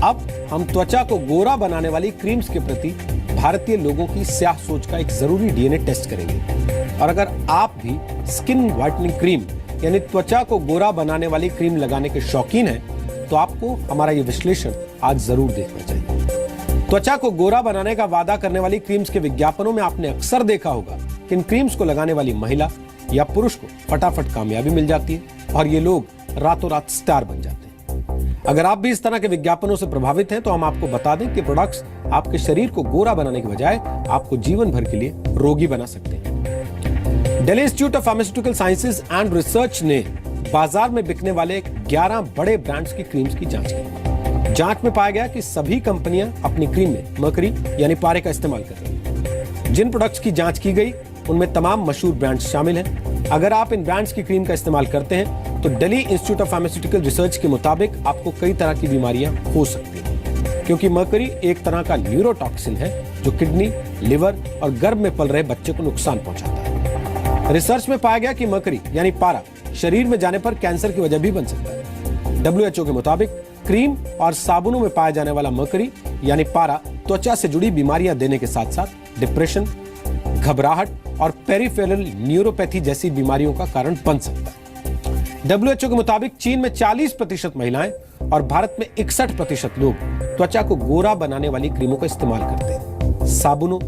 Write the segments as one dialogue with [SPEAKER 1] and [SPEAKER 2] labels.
[SPEAKER 1] अब हम त्वचा को गोरा बनाने वाली क्रीम्स के प्रति भारतीय लोगों की स्याह सोच का एक जरूरी डीएनए टेस्ट करेंगे। और अगर आप भी स्किन व्हाइटनिंग क्रीम यानी त्वचा को गोरा बनाने वाली क्रीम लगाने के शौकीन हैं, तो आपको हमारा ये विश्लेषण आज जरूर देखना चाहिए। त्वचा को गोरा बनाने का वादा करने वाली क्रीम्स के विज्ञापनों में आपने अक्सर देखा होगा कि इन क्रीम्स को लगाने वाली महिला या पुरुष को फटाफट कामयाबी मिल जाती है और ये लोग रातों रात स्टार बन जाते हैं। अगर आप भी इस तरह के विज्ञापनों से प्रभावित हैं, तो हम आपको बता दें कि प्रोडक्ट्स आपके शरीर को गोरा बनाने के बजाय आपको जीवन भर के लिए रोगी बना सकते हैं। Delhi institute of pharmaceutical sciences and research ने बाजार में बिकने वाले 11 बड़े ब्रांड्स की क्रीम्स की जांच की। जांच में पाया गया कि सभी कंपनियां अपनी क्रीम में मरकरी यानी पारे का इस्तेमाल कर रही हैं। जिन प्रोडक्ट्स की जांच की गई उनमें तमाम मशहूर ब्रांड्स शामिल हैं। अगर आप इन ब्रांड्स की क्रीम का इस्तेमाल करते हैं तो Delhi institute of pharmaceutical research के मुताबिक आपको कई तरह की बीमारियां हो सकती हैं, क्योंकि मरकरी एक तरह का न्यूरोटॉक्सिन है जो किडनी, लिवर और गर्भ में पल रहे बच्चे को नुकसान पहुंचाता है। रिसर्च में पाया गया कि मरकरी यानी पारा शरीर में जाने पर कैंसर की वजह भी बन सकता है। WHO के मुताबिक क्रीम और साबुनों में पाया जाने वाला मरकरी यानी पारा त्वचा से जुड़ी बीमारियां देने के साथ साथ डिप्रेशन, घबराहट और पेरिफेरल न्यूरोपैथी जैसी बीमारियों का कारण बन सकता है। WHO के मुताबिक चीन में 40% महिलाएं और भारत में 61% लोग त्वचा को गोरा बनाने वाली क्रीमों का इस्तेमाल करते हैं। साबुनों,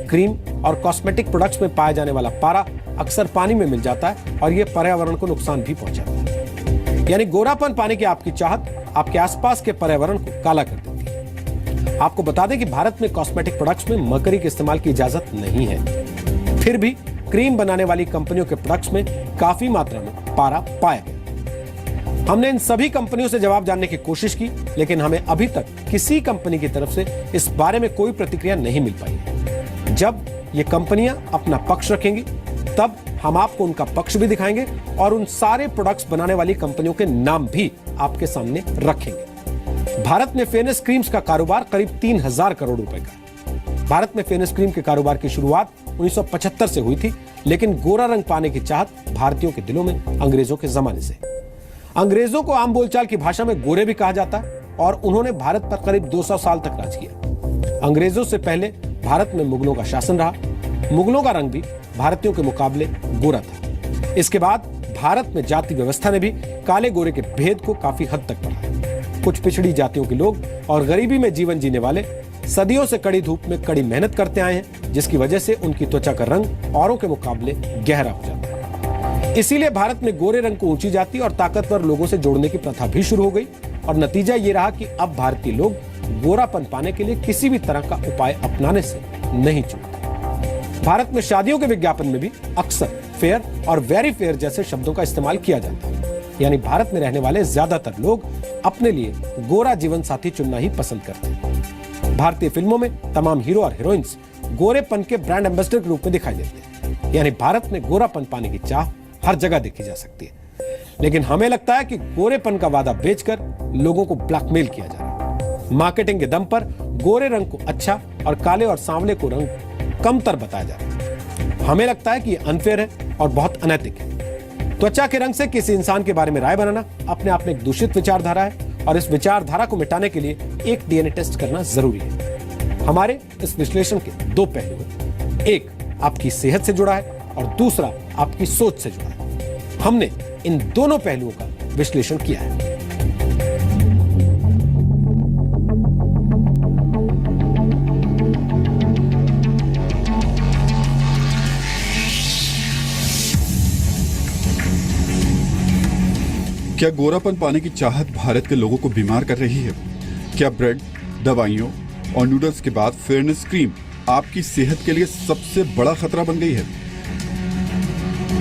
[SPEAKER 1] क्रीम और कॉस्मेटिक प्रोडक्ट्स में पाया जाने वाला पारा अक्सर पानी में मिल जाता है और यह पर्यावरण को नुकसान भी पहुंचाता है। यानी गोरापन पाने की आपकी चाहत आपके आसपास के पर्यावरण को काला कर देती है। आपको बता दें कि भारत में कॉस्मेटिक प्रोडक्ट्स में मरकरी के इस्तेमाल की इजाजत नहीं है, फिर भी क्रीम बनाने वाली कंपनियों के प्रोडक्ट्स में काफी मात्रा में पारा पाया गया। हमने इन सभी कंपनियों से जवाब जानने की कोशिश की, लेकिन हमें अभी तक किसी कंपनी की तरफ से इस बारे में कोई प्रतिक्रिया नहीं मिल पाई है। जब ये कंपनियां अपना पक्ष रखेंगी तब हम आपको उनका पक्ष भी दिखाएंगे और उन सारे प्रोडक्ट्स बनाने वाली कंपनियों के नाम भी आपके सामने रखेंगे। भारत में फेयरनेस क्रीम्स का कारोबार करीब 3000 करोड़ रुपए का है। भारत में फेयरनेस क्रीम के कारोबार की शुरुआत 1975 से हुई थी, लेकिन गोरा रंग पाने की चाहत भारतीयों के दिलों में अंग्रेजों के जमाने से। अंग्रेजों को आम बोलचाल की भाषा में गोरे भी कहा जाता है और उन्होंने भारत पर करीब 200 साल तक राज किया। अंग्रेजों से पहले भारत में मुगलों का शासन रहा। मुगलों का रंग भी भारतीयों के मुकाबले गोरा था। इसके बाद भारत में जाति व्यवस्था ने भी काले गोरे के भेद को काफी हद तक बढ़ाया। कुछ पिछड़ी जातियों के लोग और गरीबी में जीवन जीने वाले सदियों से कड़ी धूप में कड़ी मेहनत करते आए हैं, जिसकी वजह से उनकी त्वचा का रंग औरों के मुकाबले गहरा हो जाता है। इसीलिए भारत में गोरे रंग को ऊंची जाति और ताकतवर लोगों से जोड़ने की प्रथा भी शुरू हो गई और नतीजा ये रहा कि अब भारतीय लोग गोरापन पाने के लिए किसी भी तरह का उपाय अपनाने से नहीं चूकते। भारत में शादियों के विज्ञापन में भी अक्सर फेयर और वेरी फेयर जैसे शब्दों का इस्तेमाल किया जाता है। यानी भारत में रहने वाले ज्यादातर लोग अपने लिए गोरा जीवन साथी चुनना ही पसंद करते हैं। भारतीय फिल्मों में तमाम हीरो और हीरोइंस गोरेपन के ब्रांड एम्बेसडर के रूप में दिखाई देते हैं। यानी भारत में गोरापन पाने की चाह हर जगह देखी जा सकती है। लेकिन हमें लगता है कि गोरेपन का वादा बेचकर लोगों को ब्लैकमेल किया जा रहा है। मार्केटिंग के दम पर गोरे रंग को अच्छा और काले और सांवले को रंग कमतर बताया जा रहा है। हमें लगता है कि यह अनफेयर है और बहुत अनैतिक है। त्वचा के रंग से किसी इंसान के बारे में राय बनाना अपने आप में एक दूषित विचारधारा है और इस विचारधारा को मिटाने के लिए एक डीएनए टेस्ट करना जरूरी है। हमारे इस विश्लेषण के दो पहलू हैं, एक आपकी सेहत से जुड़ा है और दूसरा आपकी सोच से जुड़ा है। हमने इन दोनों पहलुओं का विश्लेषण किया है।
[SPEAKER 2] क्या गोरापन पाने की चाहत भारत के लोगों को बीमार कर रही है? क्या ब्रेड, दवाइयों और नूडल्स के बाद फेयरनेस क्रीम आपकी सेहत के लिए सबसे बड़ा खतरा बन गई है?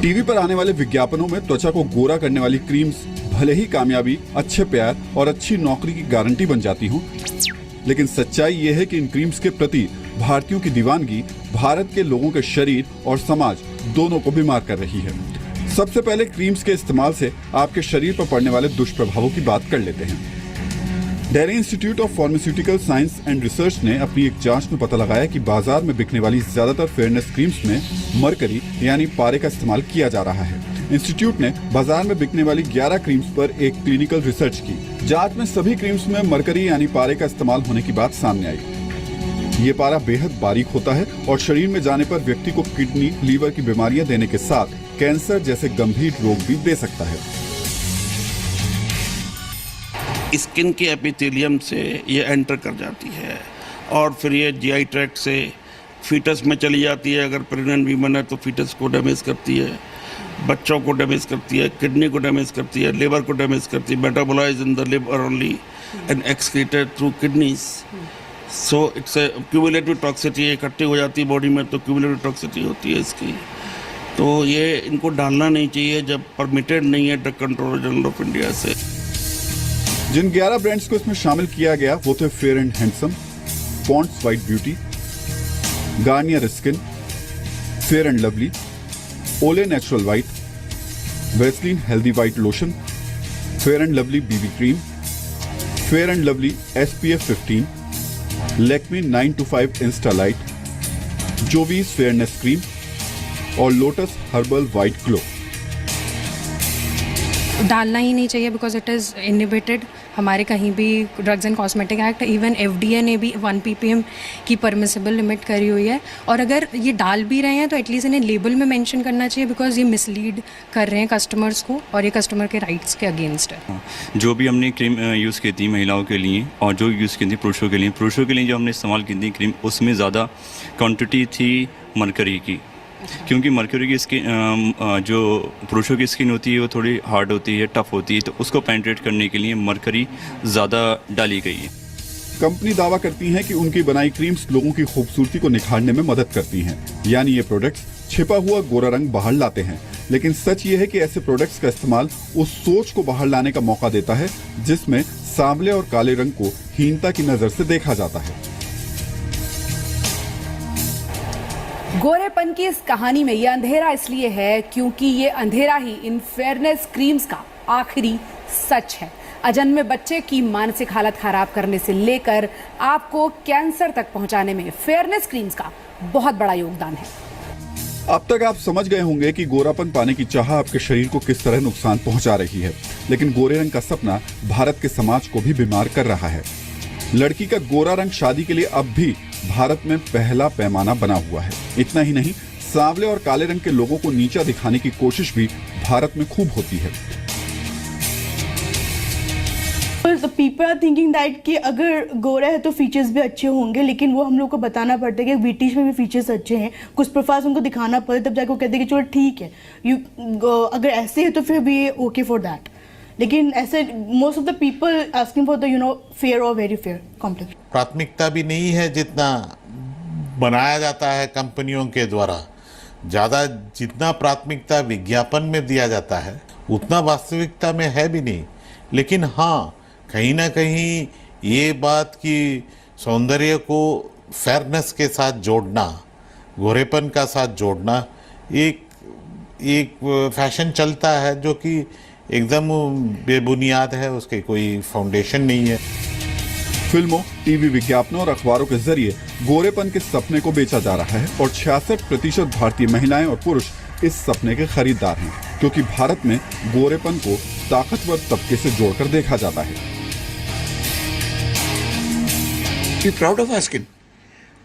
[SPEAKER 2] टीवी पर आने वाले विज्ञापनों में त्वचा को गोरा करने वाली क्रीम्स भले ही कामयाबी, अच्छे प्यार और अच्छी नौकरी की गारंटी बन जाती हों, लेकिन सच्चाई ये है कि इन क्रीम्स के प्रति भारतीयों की दीवानगी भारत के लोगों के शरीर और समाज दोनों को बीमार कर रही है। सबसे पहले क्रीम्स के इस्तेमाल से आपके शरीर पर पड़ने वाले दुष्प्रभावों की बात कर लेते हैं। Delhi institute of pharmaceutical science and research ने अपनी एक जांच में पता लगाया कि बाजार में बिकने वाली ज्यादातर फेयरनेस क्रीम्स में मरकरी यानी पारे का इस्तेमाल किया जा रहा है। इंस्टीट्यूट ने बाजार में बिकने वाली 11 क्रीम्स पर एक क्लिनिकल रिसर्च की। जांच में सभी क्रीम्स में मरकरी यानी पारे का इस्तेमाल होने की बात सामने आई। ये पारा बेहद बारीक होता है और शरीर में जाने पर व्यक्ति को किडनी, लीवर की बीमारियां देने के साथ कैंसर जैसे गंभीर रोग भी दे सकता है।
[SPEAKER 3] स्किन के एपिथेलियम से ये एंटर कर जाती है और फिर ये जीआई ट्रैक्ट से फीटस में चली जाती है। अगर प्रेग्नेंट वीमन है तो फीटस को डैमेज करती है, बच्चों को डैमेज करती है, किडनी को डैमेज करती है, लिवर को डैमेज करती है, metabolise in the liver only and excreted through kidneys. So it's a cumulative toxicity इकट्ठी हो जाती है बॉडी में, तो क्यूमुलेटिव टॉक्सिटी होती है इसकी। तो ये इनको डालना नहीं चाहिए जब परमिटेड नहीं है drug controller general of India से।
[SPEAKER 2] जिन 11 ब्रांड्स को इसमें शामिल किया गया वो थे fair and handsome, Pond's white beauty, Garnier skin, fair and lovely, Olay natural white, Vaseline healthy white lotion, fair and lovely BB cream, fair and lovely SPF 15, Lakme 925 insta lite, Jovees fairness cream और Lotus herbal white glow.
[SPEAKER 4] डालना ही नहीं चाहिए because it is inhibited हमारे कहीं भी drugs and cosmetic act, even FDA ने भी 1 ppm की परमिसिबल लिमिट करी हुई है। और अगर ये डाल भी रहे हैं तो एटलीस्ट इन्हें लेबल में मेंशन करना चाहिए बिकॉज ये मिसलीड कर रहे हैं कस्टमर्स को और ये कस्टमर के राइट्स के अगेंस्ट है।
[SPEAKER 5] जो भी हमने क्रीम यूज़ की थी महिलाओं के लिए और जो यूज़ की थी पुरुषों के लिए जो हमने इस्तेमाल की थी क्रीम, उसमें ज़्यादा क्वान्टिटी थी मरकरी की, क्योंकि मरकरी की स्किन जो पुरुषों की स्किन होती है वो थोड़ी हार्ड होती है, टफ होती है, तो उसको पेनिट्रेट करने के लिए मरकरी ज़्यादा डाली गई है।
[SPEAKER 2] कंपनी दावा करती है कि उनकी बनाई क्रीम्स लोगों की खूबसूरती को निखारने में मदद करती हैं, यानी ये प्रोडक्ट्स छिपा हुआ गोरा रंग बाहर लाते हैं। लेकिन सच ये है कि ऐसे प्रोडक्ट्स का इस्तेमाल उस सोच को बाहर लाने का मौका देता है जिसमें सांवले और काले रंग को हीनता की नजर से देखा जाता है।
[SPEAKER 6] गोरेपन की इस कहानी में ये अंधेरा इसलिए है क्योंकि ये अंधेरा ही इन फेयरनेस क्रीम्स का आखिरी सच है। अजन्मे बच्चे की मानसिक हालत खराब करने से लेकर आपको कैंसर तक पहुंचाने में फेयरनेस क्रीम्स का बहुत बड़ा योगदान है।
[SPEAKER 2] अब तक आप समझ गए होंगे कि गोरापन पाने की चाह आपके शरीर को किस तरह नुकसान पहुंचा रही है, लेकिन गोरे रंग का सपना भारत के समाज को भी बीमार कर रहा है। लड़की का गोरा रंग शादी के लिए अब भी भारत में पहला पैमाना बना हुआ है। इतना ही नहीं, सांवले और काले रंग के लोगों को नीचा दिखाने की कोशिश भी भारत में खूब होती है।
[SPEAKER 7] पीपल आर थिंकिंग दैट कि अगर गोरा है तो फीचर्स भी अच्छे होंगे, लेकिन वो हम लोग को बताना पड़ता है कि ब्रिटिश में भी फीचर्स अच्छे हैं, कुछ प्रोफाइल्स उनको दिखाना पड़े, तब जाके वो कहते हैं कि चलो ठीक है, अगर ऐसे है तो फिर भी ओके फॉर दैट। लेकिन ऐसे most of the people asking for the fair और वेरी फेयर कॉम्प्लेक्स।
[SPEAKER 8] प्राथमिकता भी नहीं है जितना बनाया जाता है कंपनियों के द्वारा। ज़्यादा जितना प्राथमिकता विज्ञापन में दिया जाता है उतना वास्तविकता में है भी नहीं। लेकिन हाँ, कहीं ना कहीं ये बात कि सौंदर्य को फेयरनेस के साथ जोड़ना, गोरेपन का साथ जोड़ना एक फैशन चलता है जो कि एकदम बेबुनियाद है, उसके कोई फाउंडेशन नहीं है।
[SPEAKER 2] फिल्मों, टीवी विज्ञापनों और अखबारों के जरिए गोरेपन के सपने को बेचा जा रहा है और 66% भारतीय महिलाएं और पुरुष इस सपने के खरीदार हैं, क्योंकि भारत में गोरेपन को ताकतवर तबके से जोड़कर देखा जाता है।
[SPEAKER 9] Be proud of our skin.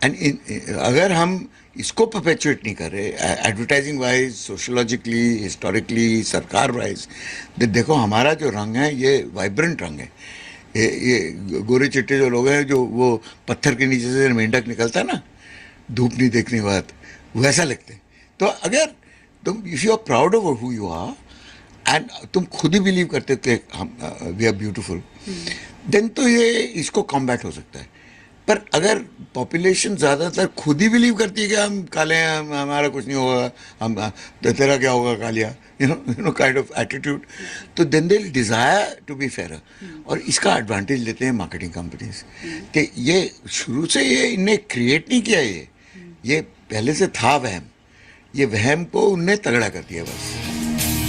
[SPEAKER 9] अगर हम इसको परपेचुएट नहीं कर रहे एडवर्टाइजिंग वाइज, सोशोलॉजिकली, हिस्टोरिकली, सरकार वाइज, देखो हमारा जो रंग है ये वाइब्रेंट रंग है। ये गोरे चिट्टे जो लोग हैं, जो वो पत्थर के नीचे से मेंढक निकलता है ना धूप नहीं देखने के बाद, वैसा लगते हैं। तो अगर तुम if you are proud of who you are and तुम खुद ही बिलीव करते थे हम वी आर ब्यूटीफुल, देन तो ये इसको कॉम्बैट हो सकता है। पर अगर पॉपुलेशन ज़्यादातर खुद ही बिलीव करती है कि हम काले हैं, हमारा कुछ नहीं होगा, हम तो तेरा क्या होगा Kalia, you know kind of attitude, तो then they desire to be fair. और इसका एडवांटेज लेते हैं मार्केटिंग कंपनीज कि ये शुरू से ये इनने क्रिएट नहीं किया, ये पहले से था वहम, ये वहम को उनने तगड़ा कर दिया बस।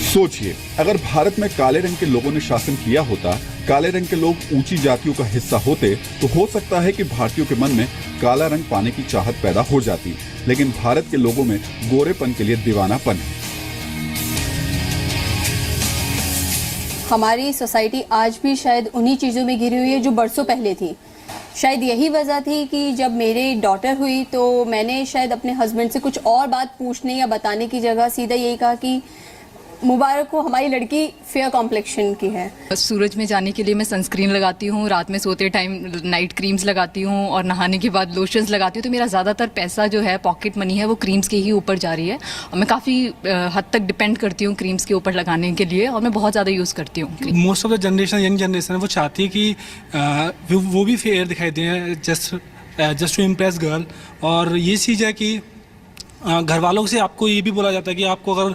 [SPEAKER 2] सोचिए, अगर भारत में काले रंग के लोगों ने शासन किया होता, काले रंग के लोग ऊंची जातियों का हिस्सा होते, तो हो सकता है कि भारतीयों के मन में काला रंग पाने की चाहत पैदा हो जाती। लेकिन भारत के लोगों में गोरेपन के लिए दीवानापन है।
[SPEAKER 10] हमारी सोसाइटी आज भी शायद उन्हीं चीज़ों में घिरी हुई है जो बरसों पहले थी। शायद यही वजह थी कि जब मेरी डॉटर हुई तो मैंने शायद अपने हस्बैंड से कुछ और बात पूछने या बताने की जगह सीधा यही कहा कि मुबारक हो, हमारी लड़की फेयर कॉम्प्लेक्शन की है।
[SPEAKER 11] सूरज में जाने के लिए मैं सनस्क्रीन लगाती हूँ, रात में सोते टाइम नाइट क्रीम्स लगाती हूँ और नहाने के बाद लोशंस लगाती हूँ। तो मेरा ज़्यादातर पैसा जो है, पॉकेट मनी है, वो क्रीम्स के ही ऊपर जा रही है और मैं काफ़ी हद तक डिपेंड करती हूँ क्रीम्स के ऊपर लगाने के लिए और मैं बहुत ज़्यादा यूज़ करती हूँ।
[SPEAKER 12] Most of the generation, young generation है, वो चाहती है कि वो भी फेयर दिखाई दें, जस्ट टू इम्प्रेस गर्ल। और ये चीज़ है कि घर वालों से आपको ये भी बोला जाता है कि आपको अगर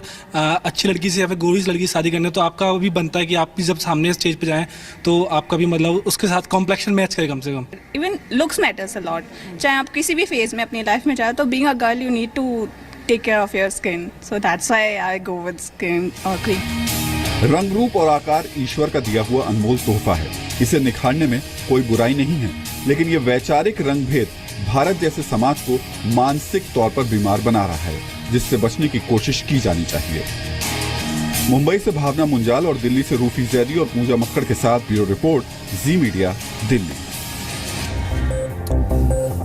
[SPEAKER 12] अच्छी लड़की से या फिर गोरी लड़की से शादी करनी है तो आपका भी बनता है कि आप भी जब सामने स्टेज पे जाएं तो आपका भी मतलब उसके साथ कॉम्प्लेक्शन मैच करे कम से कम।
[SPEAKER 13] Even looks matters a lot. चाहे आप किसी भी फेज में अपनी लाइफ में जाए तो being a girl you need to take care of your skin, so that's why I go with skin और क्रीम।
[SPEAKER 2] रंग, रूप और आकार ईश्वर का दिया हुआ अनमोल तोहफा है। इसे निखारने में कोई बुराई नहीं है, लेकिन ये वैचारिक रंग भेद भारत जैसे समाज को मानसिक तौर पर बीमार बना रहा है, जिससे बचने की कोशिश की जानी चाहिए। मुंबई से भावना मुंजाल और दिल्ली से रूफी जैदी और पूजा मक्कड़ के साथ ब्यूरो रिपोर्ट, जी मीडिया, दिल्ली।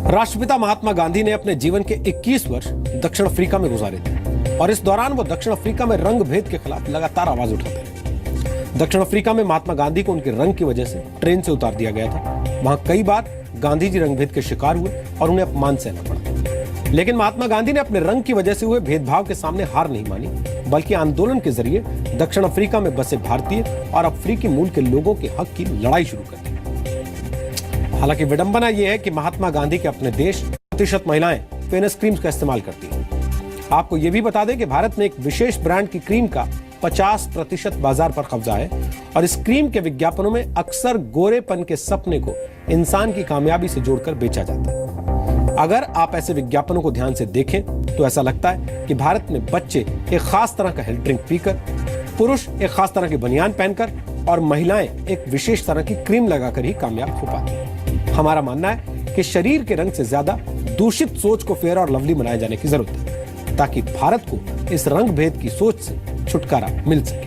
[SPEAKER 1] राष्ट्रपिता महात्मा गांधी ने अपने जीवन के 21 वर्ष दक्षिण अफ्रीका में गुजारे थे और इस दौरान वो दक्षिण अफ्रीका में रंग भेद के खिलाफ लगातार आवाज उठाते रहे। दक्षिण अफ्रीका में महात्मा गांधी को उनके रंग की वजह से ट्रेन से उतार दिया गया था। वहां कई बार गांधी जी रंगभेद के शिकार हुए और उन्हें अपमान सहना पड़ा, लेकिन महात्मा गांधी ने अपने रंग की वजह से हुए भेदभाव के सामने हार नहीं मानी, बल्कि आंदोलन के जरिए दक्षिण अफ्रीका में बसे भारतीय और अफ्रीकी मूल के लोगों के हक की लड़ाई शुरू कर दी। हालांकि विडंबना यह है कि महात्मा गांधी के अपने देश प्रतिशत महिलाएं फेयरनेस क्रीम्स का इस्तेमाल करती हैं। आपको यह भी बता दें कि भारत में एक विशेष ब्रांड की क्रीम का 50% बाजार पर कब्जा है और इस क्रीम के विज्ञापनों में अक्सर गोरेपन के सपने को इंसान की कामयाबी से जोड़कर बेचा जाता है। अगर आप ऐसे विज्ञापनों को ध्यान से देखें तो ऐसा लगता है कि भारत में बच्चे एक खास तरह का हेल्थ ड्रिंक पीकर, पुरुष एक खास तरह की बनियान पहनकर और महिलाएं एक विशेष तरह की क्रीम लगाकर ही कामयाब हो पाती हैं। हमारा मानना है कि शरीर के रंग से ज्यादा दूषित सोच को फेयर और लवली बनाए जाने की जरूरत है, ताकि भारत को इस रंग भेद की सोच से छुटकारा मिल सके।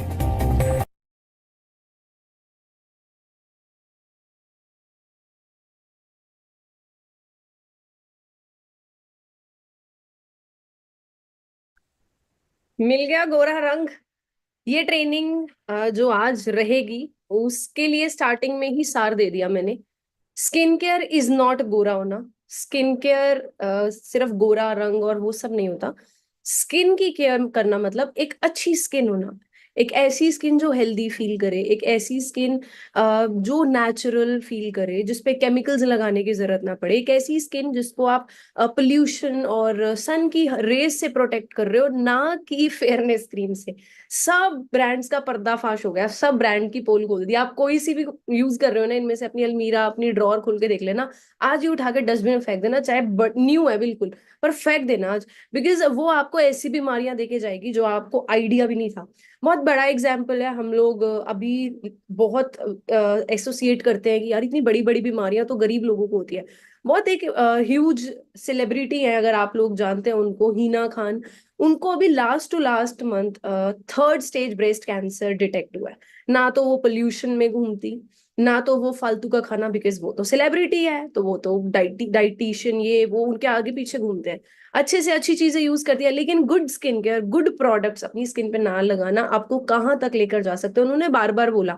[SPEAKER 14] मिल गया गोरा रंग। ये ट्रेनिंग जो आज रहेगी उसके लिए स्टार्टिंग में ही सार दे दिया मैंने। स्किन केयर इज नॉट गोरा होना। स्किन केयर सिर्फ गोरा रंग और वो सब नहीं होता। स्किन की केयर करना मतलब एक अच्छी स्किन होना, एक ऐसी स्किन जो हेल्दी फील करे, एक ऐसी स्किन जो नेचुरल फील करे, जिसपे केमिकल्स लगाने की जरूरत ना पड़े, एक ऐसी स्किन जिसको आप पोल्यूशन और सन की रेज से प्रोटेक्ट कर रहे हो, ना कि फेयरनेस क्रीम से। सब ब्रांड्स का पर्दाफाश हो गया, सब ब्रांड की पोल खोल दी। आप कोई सी भी यूज कर रहे हो ना, इनमें से अपनी अलमीरा, अपनी ड्रॉर खोल के देख लेना, आज ही उठा के डस्टबिन में फेंक देना, चाहे न्यू है बिल्कुल, पर फेंक देना आज, बिकॉज वो आपको ऐसी बीमारियां देके जाएगी जो आपको आइडिया भी नहीं था। बहुत बड़ा एग्जाम्पल है, हम लोग अभी बहुत एसोसिएट करते हैं कि यार इतनी बड़ी बड़ी बीमारियां तो गरीब लोगों को होती है। बहुत एक ह्यूज सेलिब्रिटी है, अगर आप लोग जानते हैं उनको, हिना खान, उनको अभी last to last month 3rd stage breast cancer detect हुआ है। ना तो वो पोल्यूशन में घूमती, ना तो वो फालतू का खाना, बिकॉज वो तो सेलिब्रिटी है, तो वो तो डाइटिशियन ये वो उनके आगे पीछे घूमते हैं, अच्छे से अच्छी चीजें यूज करती है, लेकिन good skin care, good products अपनी स्किन पे ना लगाना आपको कहाँ तक लेकर जा सकते हैं। उन्होंने बार बार बोला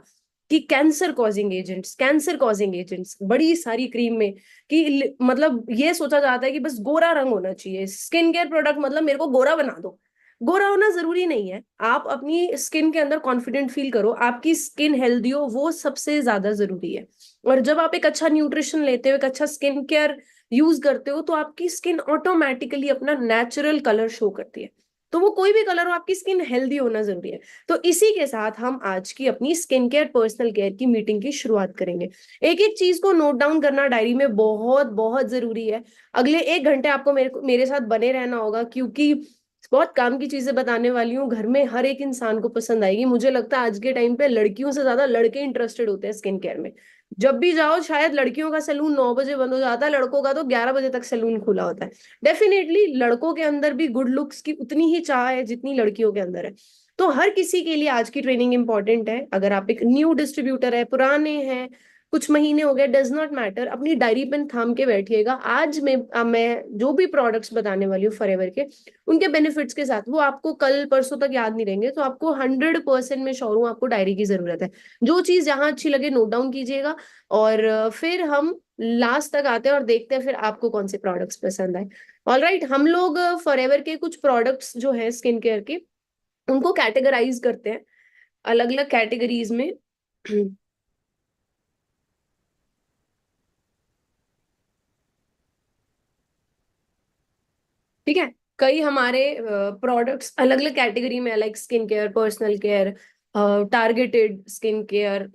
[SPEAKER 14] कि कैंसर कॉजिंग एजेंट्स बड़ी सारी क्रीम में, कि मतलब ये सोचा जाता है कि बस गोरा रंग होना चाहिए, स्किन केयर प्रोडक्ट मतलब मेरे को गोरा बना दो। गोरा होना जरूरी नहीं है, आप अपनी स्किन के अंदर कॉन्फिडेंट फील करो, आपकी स्किन हेल्दी हो, वो सबसे ज्यादा जरूरी है। और जब आप एक अच्छा न्यूट्रिशन लेते हो, एक अच्छा स्किन केयर यूज करते हो, तो आपकी स्किन ऑटोमेटिकली अपना नेचुरल कलर शो करती है। तो वो कोई भी कलर हो, आपकी स्किन हेल्दी होना जरूरी है। तो इसी के साथ हम आज की अपनी स्किन केयर पर्सनल केयर की मीटिंग की शुरुआत करेंगे। एक एक चीज को नोट डाउन करना डायरी में बहुत बहुत जरूरी है। अगले 1 घंटे आपको मेरे साथ बने रहना होगा, क्योंकि बहुत काम की चीजें बताने वाली हूँ, घर में हर एक इंसान को पसंद आएगी। मुझे लगता है आज के टाइम पे लड़कियों से ज्यादा लड़के इंटरेस्टेड होते हैं स्किन केयर में। जब भी जाओ, शायद लड़कियों का सैलून 9 बजे बंद हो जाता है, लड़कों का तो 11 बजे तक सैलून खुला होता है। डेफिनेटली लड़कों के अंदर भी गुड लुक्स की उतनी ही चाह है जितनी लड़कियों के अंदर है। तो हर किसी के लिए आज की ट्रेनिंग इंपॉर्टेंट है। अगर आप एक न्यू डिस्ट्रीब्यूटर है, पुराने हैं, कुछ महीने हो गए, डज नॉट मैटर, अपनी डायरी पेन थाम के बैठिएगा। आज मैं जो भी प्रोडक्ट्स बताने वाली हूँ फॉरएवर के, उनके बेनिफिट्स के साथ, वो आपको कल परसों तक याद नहीं रहेंगे, तो आपको 100% में श्योर हूँ आपको डायरी की जरूरत है। जो चीज जहां अच्छी लगे नोट डाउन कीजिएगा, और फिर हम लास्ट तक आते हैं और देखते हैं फिर आपको कौन से प्रोडक्ट्स पसंद आए। ऑलराइट, हम लोग फॉरएवर के कुछ प्रोडक्ट्स जो है स्किन केयर के, उनको कैटेगराइज करते हैं अलग अलग कैटेगरीज में। ठीक है, कई हमारे प्रोडक्ट्स अलग अलग कैटेगरी में, like skin care, personal care, targeted skin care,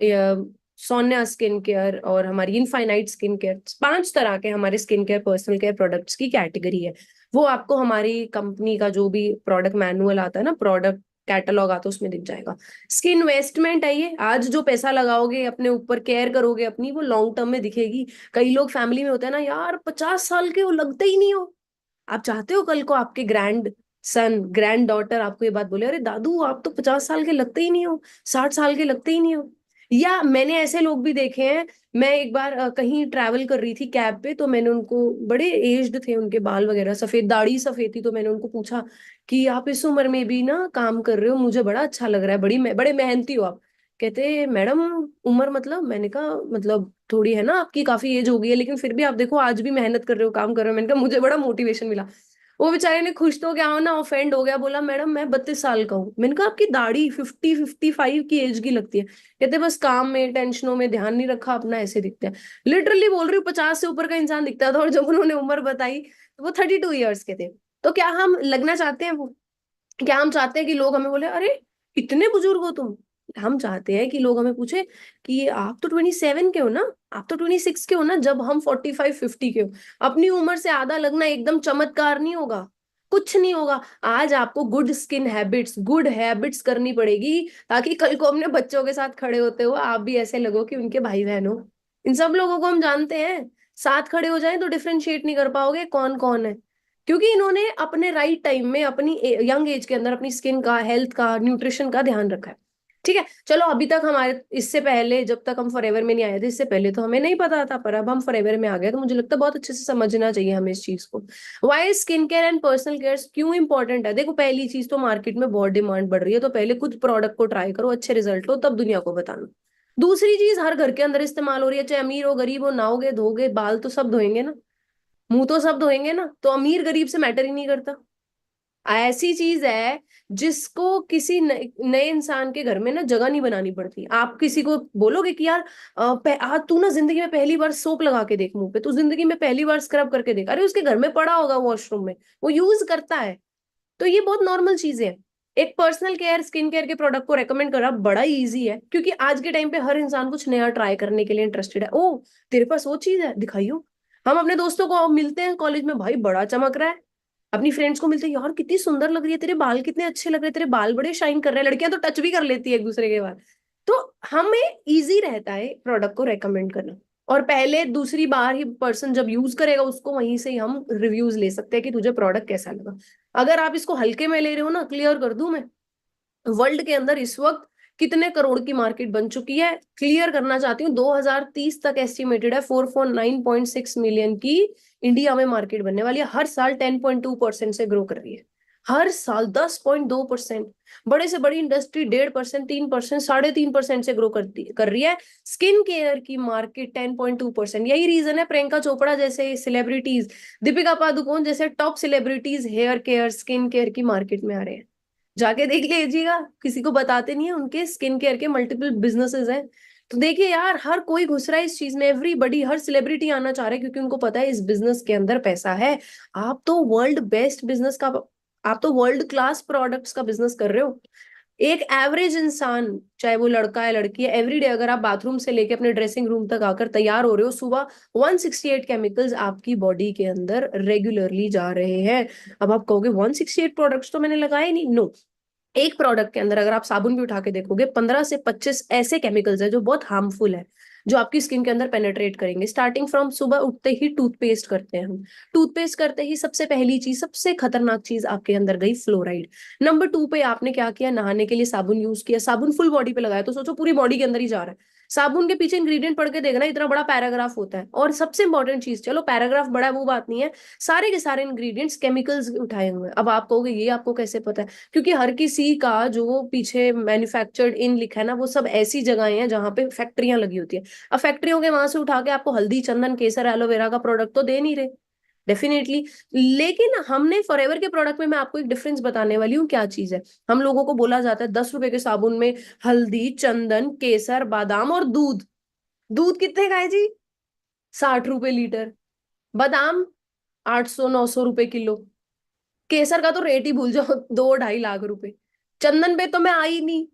[SPEAKER 14] Sonia skin care, और हमारी इनफाइनाइट स्किन केयर, 5 तरह के हमारे skin care personal care products की कैटेगरी है। वो आपको हमारी कंपनी का जो भी प्रोडक्ट मैनुअल आता है ना, प्रोडक्ट कैटलॉग आता है, उसमें दिख जाएगा। स्किन इन्वेस्टमेंट है ये। आज जो पैसा लगाओगे अपने ऊपर, केयर करोगे अपनी, वो लॉन्ग टर्म में दिखेगी। कई लोग फैमिली में होते हैं ना, यार 50 साल के वो लगते ही नहीं हो। आप चाहते हो कल को आपके ग्रैंड सन, ग्रैंड डॉटर आपको ये बात बोले, अरे दादू आप तो 50 साल के लगते ही नहीं हो, 60 साल के लगते ही नहीं हो। या मैंने ऐसे लोग भी देखे हैं, मैं एक बार कहीं ट्रैवल कर रही थी कैब पे, तो मैंने उनको, बड़े एज्ड थे, उनके बाल वगैरह सफेद, दाढ़ी सफेद थी, तो मैंने उनको पूछा कि आप इस उम्र में भी ना काम कर रहे हो, मुझे बड़ा अच्छा लग रहा है, बड़े मेहनती हो आप। कहते मैडम उम्र मतलब? मैंने कहा मतलब थोड़ी है ना, आपकी काफी एज हो गई है, लेकिन फिर भी आप देखो आज भी मेहनत कर रहे हो, काम कर रहे हो। मैंने कहा मुझे बड़ा मोटिवेशन मिला। वो बेचारे ने खुश तो क्या हो ना, ऑफेंड हो गया, बोला मैडम मैं 32 साल का हूँ। मैंने कहा आपकी दाढ़ी 55 की एज की लगती है। कहते बस काम में, टेंशनों में ध्यान नहीं रखा अपना, ऐसे दिखते हैं। लिटरली बोल रही हूँ, 50 से ऊपर का इंसान दिखता था, और जब उन्होंने उम्र बताई तो वो 32 ईयर्स के थे। तो क्या हम लगना चाहते हैं वो? क्या हम चाहते हैं कि लोग हमें बोले अरे इतने बुजुर्ग हो तुम? हम चाहते हैं कि लोग हमें पूछे कि आप तो 27 के हो ना, आप तो 26 के हो ना, जब हम 45-50 के हो। अपनी उम्र से आधा लगना एकदम चमत्कार नहीं होगा, कुछ नहीं होगा। आज आपको गुड हैबिट्स करनी पड़ेगी, ताकि कल को अपने बच्चों के साथ खड़े होते हो आप भी ऐसे लगो कि उनके भाई बहन हो। इन सब लोगों को हम जानते हैं, साथ खड़े हो जाएं तो डिफरेंशिएट नहीं कर पाओगे कौन कौन है, क्योंकि इन्होंने अपने राइट टाइम में, अपनी यंग एज के अंदर, अपनी स्किन का, हेल्थ का, न्यूट्रिशन का ध्यान रखा है। ठीक है, चलो अभी तक हमारे, इससे पहले जब तक हम फॉरएवर में नहीं आए थे, इससे पहले तो हमें नहीं पता था, पर अब हम फॉरएवर में आ गए, तो मुझे लगता है बहुत अच्छे से समझना चाहिए हमें इस चीज को। Why skin care and personal care क्यों इंपॉर्टेंट है? देखो, पहली चीज तो मार्केट में बहुत डिमांड बढ़ रही है, तो पहले खुद प्रोडक्ट को ट्राई करो, अच्छे रिजल्ट लो, तब दुनिया को बताना। दूसरी चीज, हर घर के अंदर इस्तेमाल हो रही है, चाहे अमीर हो गरीब हो, नहाओगे धोगे, बाल तो सब धोएंगे ना, मुंह तो सब धोएंगे ना, तो अमीर गरीब से मैटर ही नहीं करता। ऐसी चीज है जिसको किसी नए इंसान के घर में ना जगह नहीं बनानी पड़ती। आप किसी को बोलोगे कि यार आज तू ना जिंदगी में पहली बार सोप लगा के देख मुंह पे, तू जिंदगी में पहली बार स्क्रब करके देख, अरे उसके घर में पड़ा होगा वॉशरूम में, वो यूज करता है। तो ये बहुत नॉर्मल चीज है। एक पर्सनल केयर, स्किन केयर के प्रोडक्ट को रेकमेंड करना बड़ा इजी है, क्योंकि आज के टाइम पे हर इंसान कुछ नया ट्राई करने के लिए इंटरेस्टेड है। ओ तेरे पास वो चीज है, दिखाइयो। हम अपने दोस्तों को मिलते हैं कॉलेज में, भाई बड़ा चमक रहा है। अपनी फ्रेंड्स को मिलते हैं, यार कितनी सुंदर लग रही है, तेरे बाल कितने अच्छे लग रहे हैं, तेरे बाल बड़े शाइन कर रहे हैं। लड़कियां तो टच भी कर लेती है एक दूसरे के बाल। तो हमें इजी रहता है प्रोडक्ट को रेकमेंड करना, और पहले दूसरी बार ही पर्सन जब यूज करेगा उसको, वहीं से ही हम रिव्यूज ले सकते हैं कि तुझे प्रोडक्ट कैसा लगा। अगर आप इसको हल्के में ले रहे हो ना, क्लियर कर दूं मैं, वर्ल्ड के अंदर इस वक्त कितने करोड़ की मार्केट बन चुकी है, क्लियर करना चाहती हूँ। 2030 तक एस्टिमेटेड है 449.6 मिलियन की इंडिया में मार्केट बनने वाली है। हर साल 10.2% से ग्रो कर रही है, हर साल 10.2%। बड़े से बड़ी इंडस्ट्री 1.5%, 3%, 3.5% से ग्रो कर रही है। स्किन केयर की मार्केट 10.2%। यही रीजन है प्रियंका चोपड़ा जैसे सेलिब्रिटीज, दीपिका पादुकोण जैसे top celebrities hair care, skin care की मार्केट में आ रहे हैं। जाके देख लीजिएगा, किसी को बताते नहीं है, उनके स्किन केयर के मल्टीपल बिजनेसेस हैं। तो देखिए यार, हर कोई घुस रहा है इस चीज में, एवरीबडी, हर सेलिब्रिटी आना चाह रहा है, क्योंकि उनको पता है इस बिजनेस के अंदर पैसा है। आप तो वर्ल्ड बेस्ट बिजनेस का, आप तो वर्ल्ड क्लास प्रोडक्ट्स का बिजनेस कर रहे हो। एक एवरेज इंसान, चाहे वो लड़का है लड़की है, एवरीडे अगर आप बाथरूम से लेके अपने ड्रेसिंग रूम तक आकर तैयार हो रहे हो, सुबह 168 केमिकल्स आपकी बॉडी के अंदर रेगुलरली जा रहे हैं। अब आप कहोगे 168 प्रोडक्ट्स तो मैंने लगाए नहीं। नो, एक प्रोडक्ट के अंदर अगर आप साबुन भी उठा के देखोगे, 15 से 25 ऐसे केमिकल्स है जो बहुत हार्मफुल है, जो आपकी स्किन के अंदर पेनेट्रेट करेंगे। स्टार्टिंग फ्रॉम सुबह उठते ही टूथपेस्ट करते हैं हम, टूथपेस्ट करते ही सबसे पहली चीज, सबसे खतरनाक चीज आपके अंदर गई फ्लोराइड। नंबर 2 पे आपने क्या किया, नहाने के लिए साबुन यूज किया, साबुन फुल बॉडी पे लगाया, तो सोचो पूरी बॉडी के अंदर ही जा रहा है। साबुन के पीछे इंग्रेडिएंट पढ़ के देखना, इतना बड़ा पैराग्राफ होता है। और सबसे इंपॉर्टेंट चीज, चलो पैराग्राफ बड़ा है वो बात नहीं है, सारे के सारे इंग्रेडिएंट्स केमिकल्स उठाए हुए हैं। अब आप कहोगे ये आपको कैसे पता है, क्योंकि हर किसी का जो पीछे मैन्युफैक्चर्ड इन लिखा है ना, वो सब ऐसी जगहें हैं जहां पे फैक्ट्रियां लगी होती है। अब फैक्ट्रियों के वहां से उठा के आपको हल्दी, चंदन, केसर, एलोवेरा का प्रोडक्ट तो दे नहीं रहे डेफिनेटली। लेकिन हमने फॉरएवर के प्रोडक्ट में, मैं आपको एक डिफरेंस बताने वाली हूँ क्या चीज है। हम लोगों को बोला जाता है 10 रुपए के साबुन में हल्दी, चंदन, केसर, बादाम और दूध। दूध कितने का है जी? 60 रुपए लीटर। बादाम 800-900 रुपए किलो। केसर का तो रेट ही भूल जाओ, 2-2.5 लाख रुपए। चंदन पे तो मैं आई नहीं,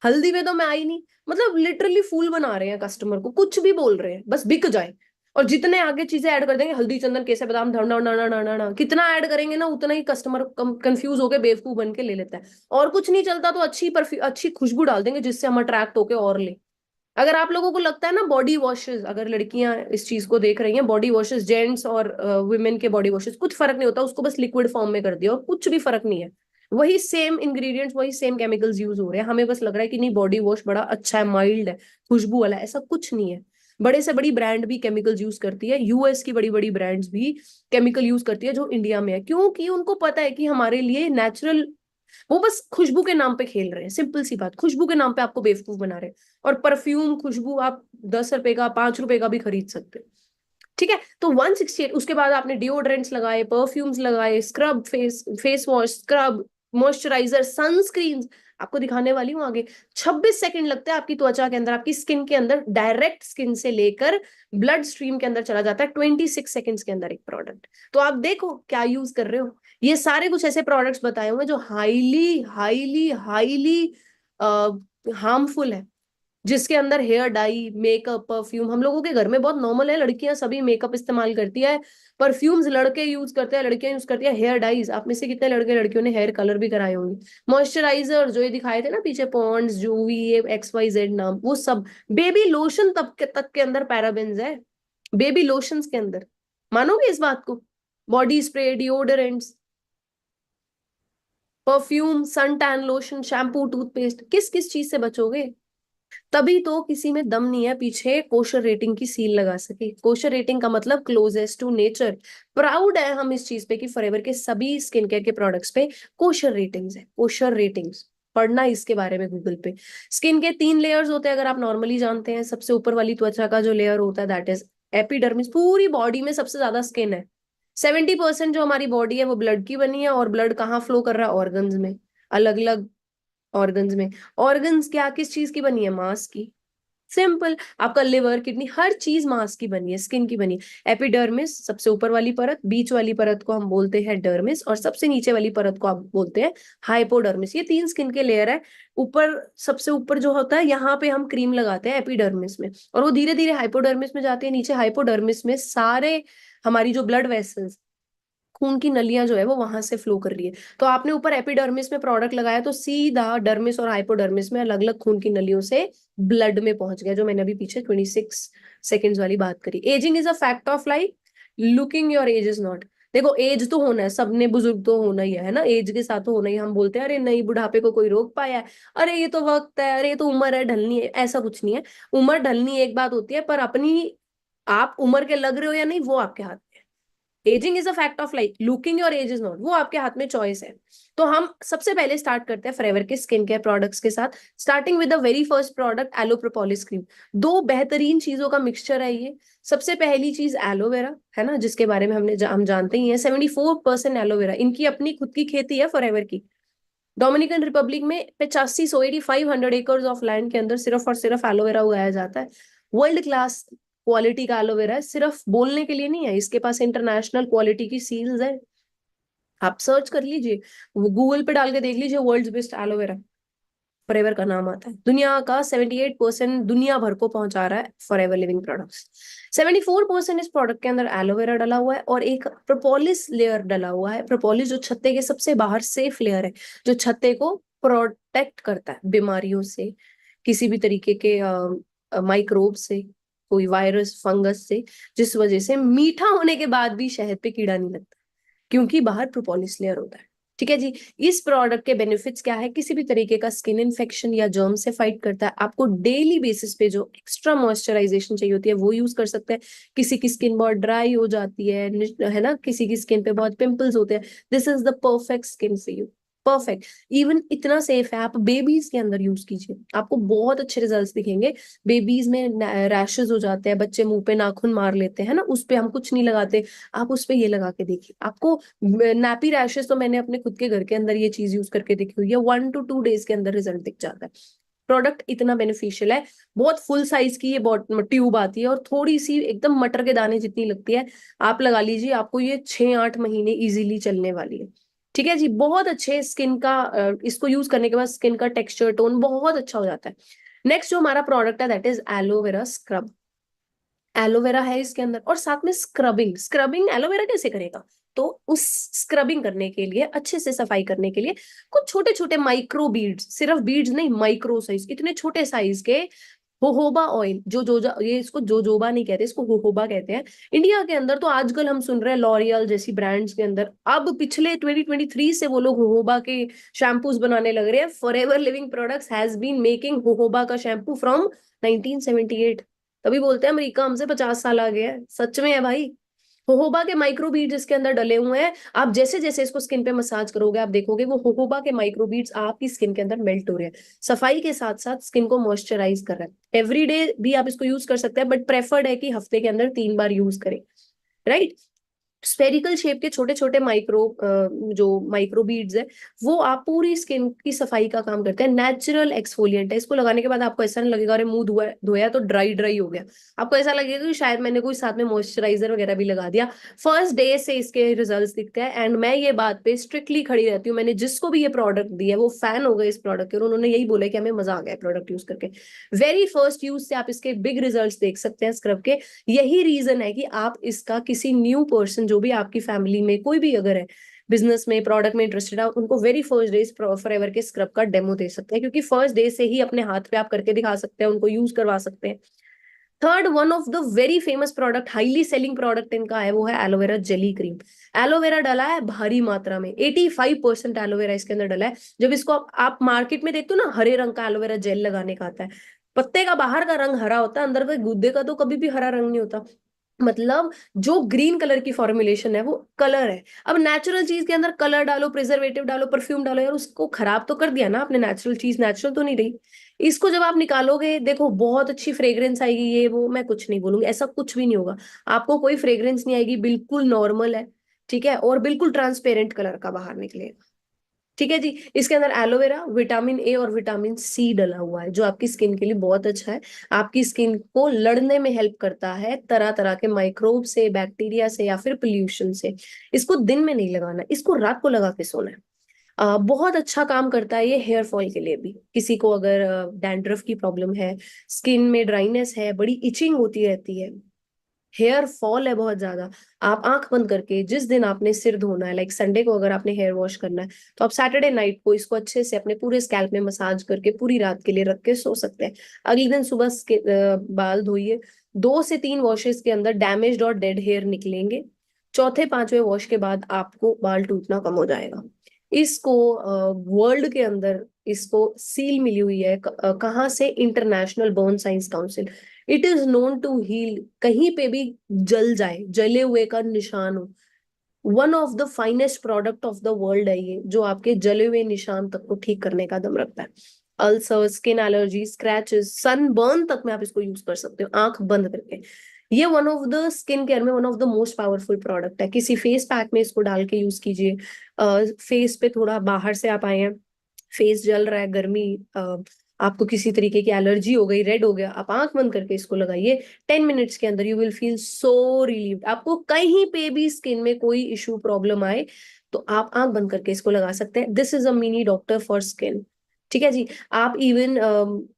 [SPEAKER 14] हल्दी पे तो मैं आई नहीं। मतलब लिटरली फूल बना रहे हैं कस्टमर को, कुछ भी बोल रहे हैं बस बिक जाए। और जितने आगे चीजें ऐड कर देंगे, हल्दी, चंदन, केसर, बादाम, धड़ना, कितना ऐड करेंगे ना, उतना ही कस्टमर कंफ्यूज होकर बेवकूफ बन के ले लेता है। और कुछ नहीं चलता तो अच्छी खुशबू डाल देंगे जिससे हम अट्रैक्ट होके और ले। अगर आप लोगों को लगता है ना बॉडी वॉशेस, अगर लड़कियां इस चीज को देख रही हैं, बॉडी वॉशेस जेंट्स और वुमेन के बॉडी वॉशेस कुछ फर्क नहीं होता, उसको बस लिक्विड फॉर्म में कर दिया और कुछ भी फर्क नहीं है, वही सेम इंग्रेडिएंट्स, वही सेम केमिकल्स यूज हो रहे हैं। हमें बस लग रहा है कि नहीं बॉडी वॉश बड़ा अच्छा है, माइल्ड है, खुशबू वाला है, ऐसा कुछ नहीं है। बड़े से बड़ी ब्रांड भी केमिकल्स यूज करती है, यूएस की बड़ी बड़ी ब्रांड्स भी केमिकल यूज करती है जो इंडिया में है, क्योंकि उनको पता है कि हमारे लिए नेचुरल, वो बस खुशबू के नाम पे खेल रहे हैं। सिंपल सी बात, खुशबू के नाम पे आपको बेवकूफ बना रहे हैं। और परफ्यूम खुशबू आप 10 रुपए का, 5 रुपए का भी खरीद सकते हैं, ठीक है। तो 168, उसके बाद आपने डिओड्रेंट्स लगाए, परफ्यूम्स लगाए, scrub, face wash, scrub, moisturiser, sunscreen, आपको दिखाने वाली हूँ आगे। 26 सेकंड लगता है आपकी त्वचा के अंदर, आपकी स्किन के अंदर, डायरेक्ट स्किन से लेकर ब्लड स्ट्रीम के अंदर चला जाता है 26 सेकंड्स के अंदर एक प्रोडक्ट। तो आप देखो क्या यूज कर रहे हो। ये सारे कुछ ऐसे प्रोडक्ट्स बताए हुए जो हाईली हाईली हाईली हार्मफुल है, जिसके अंदर हेयर डाई, मेकअप, परफ्यूम, हम लोगों के घर में बहुत नॉर्मल है, लड़कियां सभी मेकअप इस्तेमाल करती है, परफ्यूम्स लड़के यूज करते हैं, लड़कियां यूज करती है, हेयर डाइज, आप में से कितने लड़के लड़कियों ने हेयर कलर भी कराए होंगे, मॉइस्चराइजर जो ये दिखाए थे ना पीछे, पॉन्ड्स, जूवी, ये XYZ नाम, वो सब, बेबी लोशन तक के अंदर पैराबेन्स है, बेबी लोशंस के अंदर, मानोगे इस बात को? Body spray, deodorants, perfume, sun tan lotion, shampoo, toothpaste, किस किस चीज से बचोगे? तभी तो किसी में दम नहीं है पीछे कोशर रेटिंग की सील लगा सके। कोशर रेटिंग का मतलब क्लोजेस्ट टू नेचर। प्राउड है हम इस चीज पे कि फॉरएवर के सभी स्किन केयर के प्रोडक्ट्स पे कोशर रेटिंग्स है। कोशर रेटिंग्स पढ़ना इसके बारे में गूगल पे। स्किन के 3 लेयर्स होते हैं, अगर आप नॉर्मली जानते हैं। सबसे ऊपर वाली त्वचा का जो लेयर होता है दैट इज एपिडर्मिस। पूरी बॉडी में सबसे ज्यादा स्किन है। 70% जो हमारी बॉडी है वो ब्लड की बनी है, और ब्लड कहाँ फ्लो कर रहा है? ऑर्गन्स में, अलग अलग ऑर्गन्स में। ऑर्गन्स क्या, किस चीज की बनी है? मांस की। सिंपल, आपका लिवर, किडनी, हर चीज मांस की बनी है, स्किन की बनी है। एपिडर्मिस सबसे ऊपर वाली परत, बीच वाली परत को हम बोलते हैं डर्मिस, और सबसे नीचे वाली परत को आप बोलते हैं हाइपोडर्मिस। ये 3 स्किन के लेयर है। ऊपर, सबसे ऊपर जो होता है, यहाँ पे हम क्रीम लगाते हैं एपिडर्मिस में, और वो धीरे धीरे हाइपोडर्मिस में जाती है। नीचे हाइपोडर्मिस में सारे हमारी जो ब्लड वेसल्स, खून की नलियां जो है वो वहां से फ्लो कर रही है। तो आपने ऊपर एपिडर्मिस में प्रोडक्ट लगाया तो सीधा डर्मिस और हाइपोडर्मिस में अलग अलग खून की नलियों से ब्लड में पहुंच गया, जो मैंने अभी पीछे 26 सेकेंड्स वाली बात करी। Ageing is a fact of life, looking your age is not. देखो एज तो होना है, सबने बुजुर्ग तो होना ही है ना, एज के साथ तो होना ही। हम बोलते हैं अरे नहीं बुढ़ापे को कोई रोक पाया है, अरे ये तो वक्त है, अरे ये तो उम्र है, ढलनी है। ऐसा कुछ नहीं है। उम्र ढलनी एक बात होती है, पर अपनी आप उम्र के लग रहे हो या नहीं वो आपके हाथ। Ageing is a fact of life, looking your age is not, वो आपके हाथ में चॉइस है। तो हम सबसे पहले स्टार्ट करते हैं फॉरएवर के स्किन केयर प्रोडक्ट्स के साथ, starting with the very first product aloe propolis cream. 2 बेहतरीन चीजों का मिक्सचर है ये। सबसे पहली चीज एलोवेरा है ना, जिसके बारे में हम जानते ही हैं। 74% एलोवेरा, इनकी अपनी खुद की खेती है फॉरएवर की। डोमिनिकन रिपब्लिक में 8500 एकर्स ऑफ लैंड के अंदर सिर्फ और सिर्फ एलोवेरा उगाया जाता है। वर्ल्ड क्लास क्वालिटी का एलोवेरा है, सिर्फ बोलने के लिए नहीं है, इसके पास इंटरनेशनल क्वालिटी की सील्स है। आप सर्च कर लीजिए, गूगल पे डाल के देख लीजिए, वर्ल्ड्स बेस्ट एलोवेरा, फॉरएवर का नाम आता है। दुनिया का 78% दुनिया भर को पहुंचा रहा है फॉरएवर लिविंग प्रोडक्ट्स। 74% इस प्रोडक्ट के अंदर एलोवेरा डला हुआ है, और एक प्रोपोलिस लेयर डला हुआ है। प्रोपोलिस जो छत्ते के सबसे बाहर सेफ लेयर है, जो छत्ते को प्रोटेक्ट करता है बीमारियों से, किसी भी तरीके के माइक्रोब से, कोई वायरस फंगस से, जिस वजह से मीठा होने के बाद भी शहद पे कीड़ा नहीं लगता, क्योंकि बाहर प्रोपोलिस लेयर होता है। ठीक है जी। इस प्रोडक्ट के बेनिफिट्स क्या है? किसी भी तरीके का स्किन इन्फेक्शन या जर्म से फाइट करता है। आपको डेली बेसिस पे जो एक्स्ट्रा मॉइस्चराइजेशन चाहिए होती है वो यूज कर सकते हैं। किसी की स्किन बहुत ड्राई हो जाती है ना, किसी की स्किन पे बहुत पिंपल्स होते हैं, this is the perfect skin for you, perfect. Even इतना सेफ है, आप बेबीज के अंदर यूज कीजिए, आपको बहुत अच्छे रिजल्ट्स दिखेंगे। बेबीज में रैशेज हो जाते हैं, बच्चे मुंह पे नाखून मार लेते हैं ना, उस पे हम कुछ नहीं लगाते, आप उस पे ये लगा के देखिए, आपको नैपी रैशेज तो मैंने अपने खुद के घर के अंदर ये चीज यूज करके देखी हुई है, 1 to 2 days के अंदर रिजल्ट दिख जाता है। प्रोडक्ट इतना बेनिफिशियल है, बहुत फुल साइज की ये ट्यूब आती है और थोड़ी सी एकदम मटर के दाने जितनी लगती है, आप लगा लीजिए, आपको ये 6-8 महीने इजीली चलने वाली है। ठीक है जी। बहुत अच्छे स्किन का इसको यूज करने के बाद स्किन का टेक्सचर टोन बहुत अच्छा हो जाता है। नेक्स्ट जो हमारा प्रोडक्ट है that is aloe vera scrub. Aloe vera है इसके अंदर और साथ में स्क्रबिंग। स्क्रबिंग एलोवेरा कैसे करेगा? तो उस स्क्रबिंग करने के लिए, अच्छे से सफाई करने के लिए कुछ छोटे छोटे माइक्रो बीड्स, सिर्फ बीड्स नहीं, माइक्रो साइज, इतने छोटे साइज के होहोबा ऑयल, ये इसको जोजोबा नहीं कहते, इसको होहोबा कहते हैं। इंडिया के अंदर तो आजकल हम सुन रहे हैं लॉरियल जैसी ब्रांड्स के अंदर, अब पिछले 2023 से वो लोग होहोबा के शैम्पूज बनाने लग रहे हैं। Forever Living Products has been making jojoba का शैम्पू फ्रॉम 1978। तभी बोलते हैं अमेरिका हमसे 50 साल आगे है, सच में है भाई। होहोबा के माइक्रो बीड्स इसके अंदर डले हुए हैं। आप जैसे जैसे इसको स्किन पे मसाज करोगे, आप देखोगे वो होहोबा के माइक्रो बीड्स आपकी स्किन के अंदर मेल्ट हो रहे हैं, सफाई के साथ साथ स्किन को मॉइस्चराइज कर रहा है। एवरीडे भी आप इसको यूज कर सकते हैं, बट प्रेफर्ड है कि हफ्ते के अंदर 3 बार यूज करें, राइट। स्पेरिकल शेप के छोटे छोटे जो माइक्रो बीड्स है, वो आप पूरी स्किन की सफाई का काम करते हैं। नेचुरल एक्सफोलिएंट है, इसको लगाने के बाद आपको ऐसा नहीं लगेगा अरे मुंह धोया तो ड्राई ड्राई हो गया, आपको ऐसा लगेगा कि शायद मैंने कोई साथ में मॉइस्चराइजर वगैरह भी लगा दिया। फर्स्ट डे से इसके रिजल्ट्स दिखते हैं एंड मैं ये बात पे स्ट्रिक्टली खड़ी रहती हूँ। मैंने जिसको भी ये प्रोडक्ट दिया है वो फैन हो गए इस प्रोडक्ट के, और उन्होंने यही बोला कि हमें मजा आ गया प्रोडक्ट यूज करके। वेरी फर्स्ट यूज से आप इसके बिग रिजल्ट्स देख सकते हैं स्क्रब के। यही रीजन है कि आप इसका किसी न्यू पर्सन, जो भी आपकी फैमिली में कोई भी अगर है बिजनेस में, प्रोडक्ट में इंटरेस्टेड है, उनको वेरी फर्स्ट डे फॉरएवर के स्क्रब का डेमो दे सकते हैं, क्योंकि फर्स्ट डे से ही अपने हाथ पे आप करके दिखा सकते हैं, उनको यूज करवा सकते हैं। Third one of the very famous product, highly selling product इनका है, वो है एलोवेरा जेली क्रीम। एलोवेरा डाला है भारी मात्रा में, 85% एलोवेरा इसके अंदर डाला है। जब इसको आप मार्केट में देखते हो ना, हरे रंग का एलोवेरा जेल लगाने का आता है, पत्ते का बाहर का रंग हरा होता है, अंदर का गुद्दे का तो कभी भी हरा रंग नहीं होता। मतलब जो ग्रीन कलर की फॉर्मुलेशन है वो कलर है। अब नेचुरल चीज के अंदर कलर डालो, प्रिजर्वेटिव डालो, परफ्यूम डालो, यार उसको खराब तो कर दिया ना आपने, नेचुरल चीज नेचुरल तो नहीं रही। इसको जब आप निकालोगे, देखो बहुत अच्छी फ्रेग्रेंस आएगी, ये वो मैं कुछ नहीं बोलूंगी, ऐसा कुछ भी नहीं होगा, आपको कोई फ्रेग्रेंस नहीं आएगी, बिल्कुल नॉर्मल है, ठीक है, और बिल्कुल ट्रांसपेरेंट कलर का बाहर निकलेगा। ठीक है जी। इसके अंदर एलोवेरा, विटामिन ए और विटामिन सी डला हुआ है, जो आपकी स्किन के लिए बहुत अच्छा है, आपकी स्किन को लड़ने में हेल्प करता है तरह तरह के माइक्रोब से, बैक्टीरिया से या फिर पोल्यूशन से। इसको दिन में नहीं लगाना, इसको रात को लगा के सोना है। बहुत अच्छा काम करता है ये हेयर फॉल के लिए भी। किसी को अगर डैंड्रफ की प्रॉब्लम है, स्किन में ड्राइनेस है, बड़ी इचिंग होती रहती है, हेयर फॉल है बहुत ज्यादा, आप आंख बंद करके जिस दिन आपने सिर धोना है, लाइक संडे को अगर आपने हेयर वॉश करना है, तो आप सैटरडे नाइट को इसको अच्छे से अपने पूरे स्कैल्प में मसाज करके पूरी रात के लिए रख के सो सकते हैं। अगले दिन सुबह बाल धोइए, 2 से 3 वॉशेस के अंदर डैमेज्ड और डेड हेयर निकलेंगे, चौथे 5वें वॉश के बाद आपको बाल टूटना कम हो जाएगा। इसको वर्ल्ड के अंदर इसको सील मिली हुई है, कहाँ से? International Burn Science Council. It is known to heal, कहीं पे भी जल जाए, जले हुए का निशान हो, one of the finest product of the world है ये, जो आपके जले हुए निशान तक को ठीक करने का दम रखता है। Ulcer, skin allergy, scratches, sunburn तक में आप इसको यूज कर सकते हो आंख बंद करके। ये one of the skin care में one of the most powerful product है। किसी फेस पैक में इसको डाल के यूज कीजिए। फेस पे थोड़ा बाहर से आप आए हैं, फेस जल रहा है, गर्मी, आपको किसी तरीके की एलर्जी हो गई, रेड हो गया, आप आंख बंद करके इसको लगाइए, 10 मिनट्स के अंदर you will feel so relieved. आपको कहीं पे भी स्किन में कोई इशू प्रॉब्लम आए तो आप आंख बंद करके इसको लगा सकते हैं। This is a mini doctor for skin. ठीक है जी। आप इवन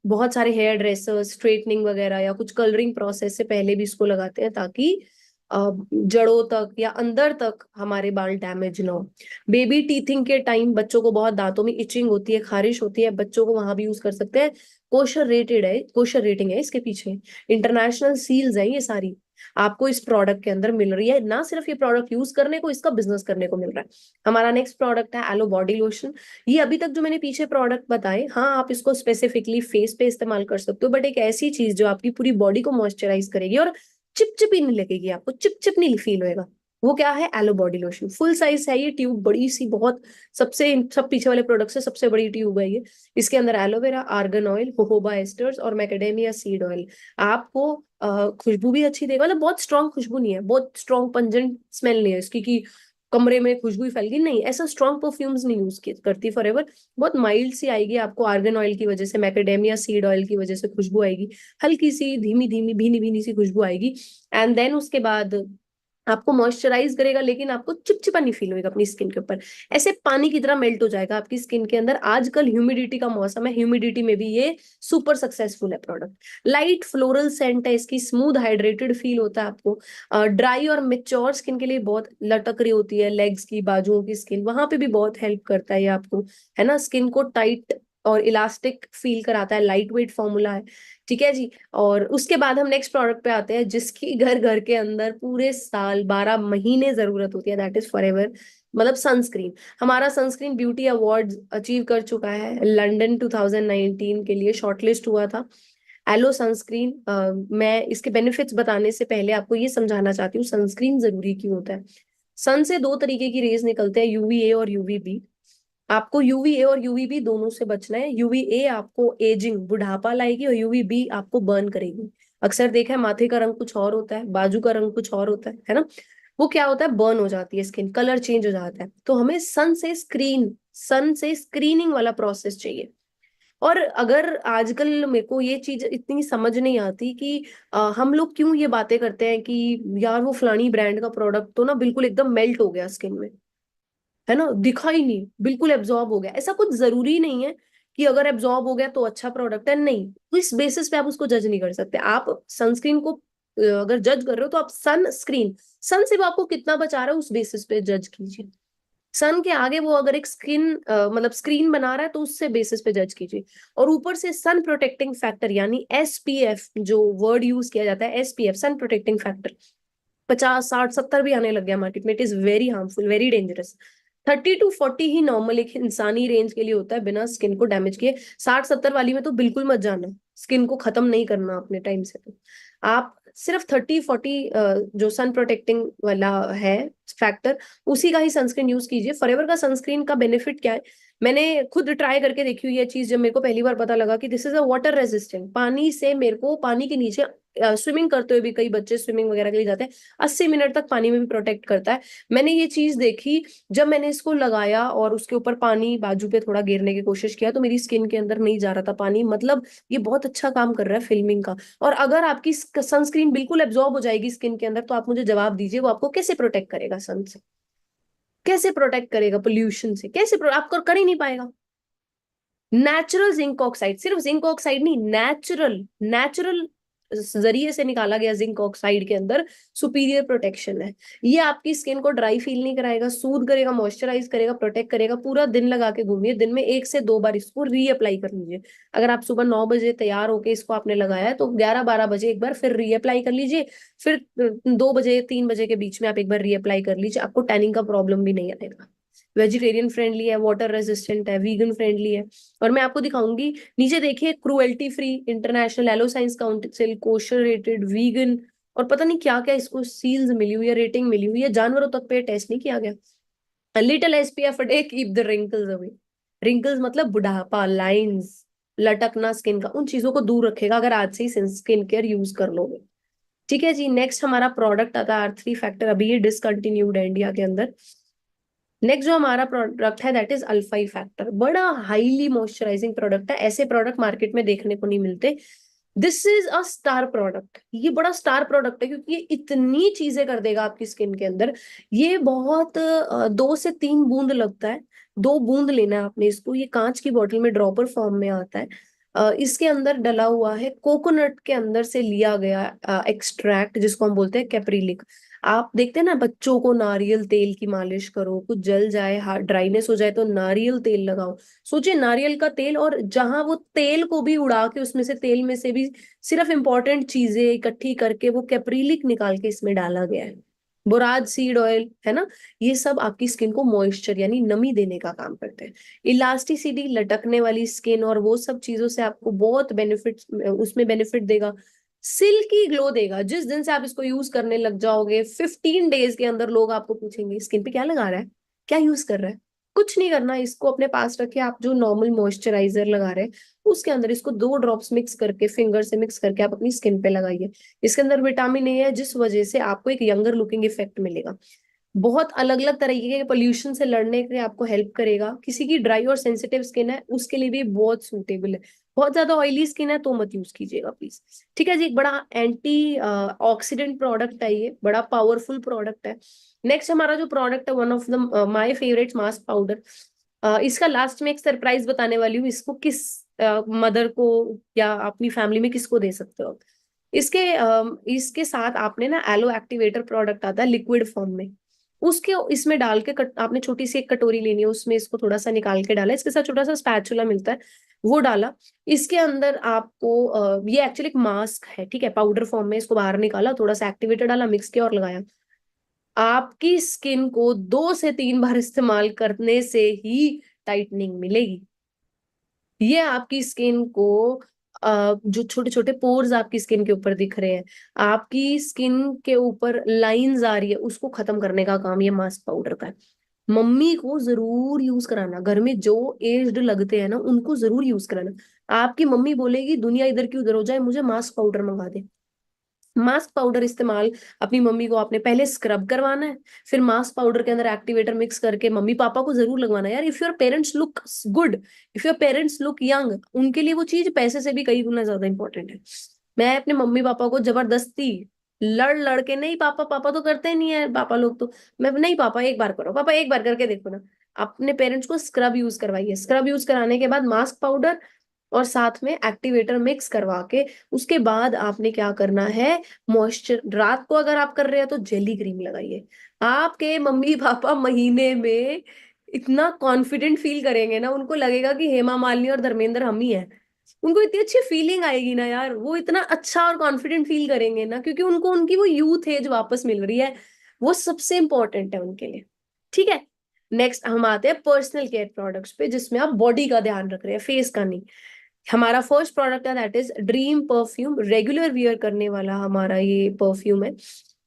[SPEAKER 14] बहुत सारे हेयर ड्रेसर्स स्ट्रेटनिंग वगैरह या कुछ कलरिंग प्रोसेस से पहले भी इसको लगाते हैं, ताकि जड़ों तक या अंदर तक हमारे बाल डैमेज ना हो। बेबी टीथिंग के टाइम बच्चों को बहुत दांतों में इचिंग होती है, खारिश होती है, बच्चों को वहां भी यूज कर सकते हैं। कोशर रेटिंग है इसके पीछे, इंटरनेशनल सील्स है ये सारी, आपको इस प्रोडक्ट के अंदर मिल रही है। ना सिर्फ ये प्रोडक्ट यूज करने को, इसका बिजनेस करने को मिल रहा है। हमारा नेक्स्ट प्रोडक्ट है एलो बॉडी लोशन। ये अभी तक जो मैंने पीछे प्रोडक्ट बताए, हाँ आप इसको स्पेसिफिकली फेस पे इस्तेमाल कर सकते हो, बट एक ऐसी चीज जो आपकी पूरी बॉडी को मॉइस्चराइज करेगी और चिपचिपी नहीं लगेगी, आपको चिपचिप नहीं फील होएगा, वो क्या है? Aloe body lotion. Full size है ये ट्यूब, बड़ी सी, बहुत सबसे सब पीछे वाले प्रोडक्ट से सबसे बड़ी ट्यूब है ये। इसके अंदर एलोवेरा, आर्गन ऑयल, जोहोबा एस्टर्स और मैकेडेमिया सीड ऑयल। आपको खुशबू भी अच्छी देगा, मतलब बहुत स्ट्रॉन्ग खुशबू नहीं है, बहुत स्ट्रॉन्ग पंजेंट स्मेल नहीं है इसकी कि कमरे में खुशबू ही फैल गई, नहीं, ऐसा स्ट्रॉन्ग परफ्यूम्स नहीं यूज करती फॉरएवर। बहुत माइल्ड सी आएगी आपको, आर्गन ऑयल की वजह से, मैकेडेमिया सीड ऑयल की वजह से खुशबू आएगी, हल्की सी धीमी धीमी भीनी भीनी सी खुशबू आएगी। एंड देन उसके बाद आपको मॉइस्चराइज करेगा, लेकिन आपको चिपचिपा नहीं फील होगा अपनी स्किन के ऊपर, ऐसे पानी की तरह मेल्ट हो जाएगा आपकी स्किन के अंदर। आजकल ह्यूमिडिटी का मौसम है, ह्यूमिडिटी में भी ये सुपर सक्सेसफुल है प्रोडक्ट। लाइट फ्लोरल सेंट है इसकी, स्मूथ हाइड्रेटेड फील होता है आपको। ड्राई और मेच्योर स्किन के लिए बहुत लटक रही होती है, लेग्स की, बाजुओं की स्किन, वहां पे भी बहुत हेल्प करता है ये आपको, है ना। स्किन को टाइट और इलास्टिक फील कराता है, लाइट वेट फॉर्मूला है, ठीक है जी। और उसके बाद हम नेक्स्ट प्रोडक्ट पे आते हैं, जिसकी घर घर के अंदर पूरे साल 12 महीने जरूरत होती है, दैट इज फॉरएवर, मतलब सनस्क्रीन। हमारा सनस्क्रीन ब्यूटी अवार्ड अचीव कर चुका है, लंदन 2019 के लिए शॉर्टलिस्ट हुआ था। एलो सनस्क्रीन, मैं इसके बेनिफिट्स बताने से पहले आपको ये समझाना चाहती हूँ सनस्क्रीन जरूरी क्यों होता है। सन से दो तरीके की रेज निकलते हैं, यूवीए और यूवीबी। आपको यूवीए और यूवीबी दोनों से बचना है। यूवीए आपको एजिंग, बुढ़ापा लाएगी, और यूवीबी आपको बर्न करेगी। अक्सर देखा है माथे का रंग कुछ और होता है, बाजू का रंग कुछ और होता है ना, वो क्या होता है? बर्न हो जाती है स्किन, कलर चेंज हो जाता है। तो हमें सन से स्क्रीनिंग वाला प्रोसेस चाहिए। और अगर आजकल मेरे को ये चीज इतनी समझ नहीं आती कि हम लोग क्यों ये बातें करते हैं कि यार वो फलानी ब्रांड का प्रोडक्ट तो ना बिल्कुल एकदम मेल्ट हो गया स्किन में, है ना, दिखा ही नहीं, बिल्कुल एब्जॉर्ब हो गया। ऐसा कुछ जरूरी नहीं है कि अगर एब्जॉर्ब हो गया तो अच्छा प्रोडक्ट है, नहीं, इस बेसिस पे आप उसको जज नहीं कर सकते। आप सनस्क्रीन को अगर जज कर रहे हो तो आप सन से वो आपको कितना बचा रहा है उस बेसिस पे जज कीजिए। सन के आगे वो अगर एक मतलब स्क्रीन बना रहा है तो उससे बेसिस पे जज कीजिए। और ऊपर से सन प्रोटेक्टिंग फैक्टर यानी एसपीएफ, जो वर्ड यूज किया जाता है, एसपीएफ सन प्रोटेक्टिंग फैक्टर 50, 60, 70 भी आने लग गया मार्केट में। It is very harmful, very dangerous. 30 to 40 he normal एक इंसानी रेंज के लिए होता है, बिना स्किन को डैमेज किए। 60-70 वाली में तो बिल्कुल मत जाना, स्किन को खत्म नहीं करना अपने टाइम से। तो आप सिर्फ 30-40 जो सन प्रोटेक्टिंग वाला है फैक्टर, उसी का ही सनस्क्रीन यूज कीजिए। फॉरएवर का सनस्क्रीन का बेनिफिट क्या है, मैंने खुद ट्राई करके देखी हुई ये चीज। जब मेरे को पहली बार पता लगा कि this is a water resistant, पानी से मेरे को, पानी के नीचे स्विमिंग करते हुए भी, कई बच्चे स्विमिंग वगैरह के लिए जाते हैं, 80 मिनट तक पानी में भी प्रोटेक्ट करता है। मैंने ये चीज देखी जब मैंने इसको लगाया और उसके ऊपर पानी बाजू पे थोड़ा गिरने की कोशिश किया, तो मेरी स्किन के अंदर नहीं जा रहा था पानी। मतलब ये बहुत अच्छा काम कर रहा है फिल्मिंग का। और अगर आपकी सनस्क्रीन बिल्कुल एब्जॉर्ब हो जाएगी स्किन के अंदर, तो आप मुझे जवाब दीजिए वो आपको कैसे प्रोटेक्ट करेगा सन से, कैसे प्रोटेक्ट करेगा पोल्यूशन से, कैसे आपको कर ही नहीं पाएगा। नेचुरल जिंक ऑक्साइड, सिर्फ जिंक ऑक्साइड नहीं, नेचुरल जरिए से निकाला गया जिंक ऑक्साइड के अंदर सुपीरियर प्रोटेक्शन है। ये आपकी स्किन को ड्राई फील नहीं कराएगा, सूद करेगा, मॉइस्चराइज करेगा, प्रोटेक्ट करेगा। पूरा दिन लगा के घूमिए, दिन में 1 से 2 बार इसको रीअप्लाई कर लीजिए। अगर आप सुबह 9 बजे तैयार होके इसको आपने लगाया है, तो 11-12 बजे एक बार फिर रीअप्लाई कर लीजिए। फिर 2 बजे 3 बजे के बीच में आप एक बार रीअप्लाई कर लीजिए, आपको टैनिंग का प्रॉब्लम भी नहीं आएगा। वेजिटेरियन फ्रेंडली है, वाटर रेजिस्टेंट है, वीगन फ्रेंडली है। और मैं आपको दिखाऊंगी, नीचे देखिए, cruelty free, International Aloe Science Council, kosher rated, vegan, और पता नहीं क्या क्या इसको सील्स मिली हुई है, रेटिंग मिली हुई है। जानवरों तक पे टेस्ट नहीं किया गया। A little SPF a day keep the wrinkles away. Wrinkles मतलब बुढ़ापा, लाइंस, लटकना स्किन का, उन चीजों को दूर रखेगा अगर आज से ही स्किन केयर यूज कर लोगे। ठीक है जी। नेक्स्ट हमारा प्रोडक्ट आता है R3 फैक्टर, अभी ये डिसकंटिन्यूड है इंडिया के अंदर। नेक्स्ट जो हमारा प्रोडक्ट है दैट इज अल्फाई फैक्टर, बड़ा हाईली मॉइस्चराइजिंग प्रोडक्ट है। ऐसे प्रोडक्ट मार्केट में देखने को नहीं मिलते। This is a star product, ये बड़ा स्टार प्रोडक्ट है क्योंकि ये इतनी चीजें कर देगा आपकी स्किन के अंदर। ये बहुत 2 से 3 बूंद लगता है, 2 बूंद लेना है आपने इसको। ये कांच की बोतल में ड्रॉपर फॉर्म में आता है। इसके अंदर डला हुआ है कोकोनट के अंदर से लिया गया एक्सट्रैक्ट, जिसको हम बोलते हैं कैप्रिलिक। आप देखते हैं ना बच्चों को नारियल तेल की मालिश करो, कुछ जल जाए, ड्राइनेस हो जाए तो नारियल तेल लगाओ। सोचिए नारियल का तेल, और जहां वो तेल को भी उड़ा के उसमें से तेल में से भी सिर्फ इंपॉर्टेंट चीजें इकट्ठी करके वो कैप्रिलिक निकाल के इसमें डाला गया है, बोराज सीड ऑयल, है ना। ये सब आपकी स्किन को मॉइस्चर यानी नमी देने का काम करते हैं। इलास्टिसिटी, लटकने वाली स्किन और वो सब चीजों से आपको बहुत बेनिफिट, उसमें बेनिफिट देगा। सिल्की ग्लो देगा। जिस दिन से आप इसको यूज करने लग जाओगे 15 डेज के अंदर लोग आपको पूछेंगे स्किन पे क्या लगा रहा है, क्या यूज कर रहा है। कुछ नहीं करना, इसको अपने पास रखिए। आप जो नॉर्मल मॉइस्चराइजर लगा रहे हैं उसके अंदर इसको 2 ड्रॉप्स मिक्स करके, फिंगर से मिक्स करके आप अपनी स्किन पे लगाइए। इसके अंदर विटामिन ए है, जिस वजह से आपको एक यंगर लुकिंग इफेक्ट मिलेगा। बहुत अलग अलग तरीके के पोल्यूशन से लड़ने के लिए आपको हेल्प करेगा। किसी की ड्राई और सेंसिटिव स्किन है उसके लिए भी बहुत सूटेबल है। बहुत ज्यादा ऑयली स्किन है तो मत यूज कीजिएगा प्लीज। ठीक है जी, एक बड़ा एंटी ऑक्सीडेंट प्रोडक्ट है, ये बड़ा पावरफुल प्रोडक्ट है। नेक्स्ट हमारा जो प्रोडक्ट है, one of the my favourite mask powder. इसका लास्ट में एक सरप्राइज बताने वाली हूँ। इसको किस मदर को या अपनी फैमिली में किसको दे सकते हो। इसके साथ आपने ना एलो एक्टिवेटर प्रोडक्ट आता है लिक्विड फॉर्म में, उसके इसमें डाल के आपने छोटी सी एक कटोरी लेनी है, उसमें इसको थोड़ा सा निकाल के डाला। इसके साथ छोटा सा स्पैचुला मिलता है, वो डाला। इसके अंदर आपको ये एक्चुअली एक मास्क है, ठीक है, पाउडर फॉर्म में। इसको बाहर निकाला, थोड़ा सा एक्टिवेटर डाला, मिक्स किया और लगाया। आपकी स्किन को 2 से 3 बार इस्तेमाल करने से ही टाइटनिंग मिलेगी। ये आपकी स्किन को जो छोटे छोटे पोर्स आपकी स्किन के ऊपर दिख रहे हैं, आपकी स्किन के ऊपर लाइंस आ रही है, उसको खत्म करने का काम ये मास्क पाउडर का है। मम्मी को जरूर यूज कराना, घर में जो एज्ड लगते हैं ना उनको जरूर यूज कराना। आपकी मम्मी बोलेगी दुनिया इधर की उधर हो जाए, मुझे मास्क पाउडर मंगा दे। मास्क पाउडर इस्तेमाल अपनी मम्मी को आपने पहले स्क्रब करवाना है, फिर मास्क पाउडर के अंदर एक्टिवेटर मिक्स करके मम्मी पापा को जरूर लगवाना है। यार if your parents look good, if your parents look young, उनके लिए वो चीज पैसे से भी कई गुना ज्यादा इंपॉर्टेंट है। मैं अपने मम्मी पापा को जबरदस्ती लड़ लड़ के, नहीं पापा, पापा तो करते नहीं है पापा लोग तो, मैं नहीं पापा एक बार करो, पापा एक बार करके देखो ना। अपने पेरेंट्स को स्क्रब यूज करवाइए। स्क्रब यूज कराने के बाद मास्क पाउडर और साथ में एक्टिवेटर मिक्स करवा के उसके बाद आपने क्या करना है, मॉइस्चर, रात को अगर आप कर रहे हैं तो जेली क्रीम लगाइए। आपके मम्मी पापा महीने में इतना कॉन्फिडेंट फील करेंगे ना, उनको लगेगा कि हेमा मालिनी और धर्मेंद्र हम ही हैं। उनको इतनी अच्छी फीलिंग आएगी ना यार, वो इतना अच्छा और कॉन्फिडेंट फील करेंगे ना, क्योंकि उनको उनकी वो यूथ एज वापस मिल रही है। वो सबसे इंपॉर्टेंट है उनके लिए। ठीक है, नेक्स्ट हम आते हैं पर्सनल केयर प्रोडक्ट्स पे, जिसमें आप बॉडी का ध्यान रख रहे हैं, फेस का नहीं। हमारा फर्स्ट प्रोडक्ट है that is dream perfume. Regular wear करने वाला हमारा ये परफ्यूम है,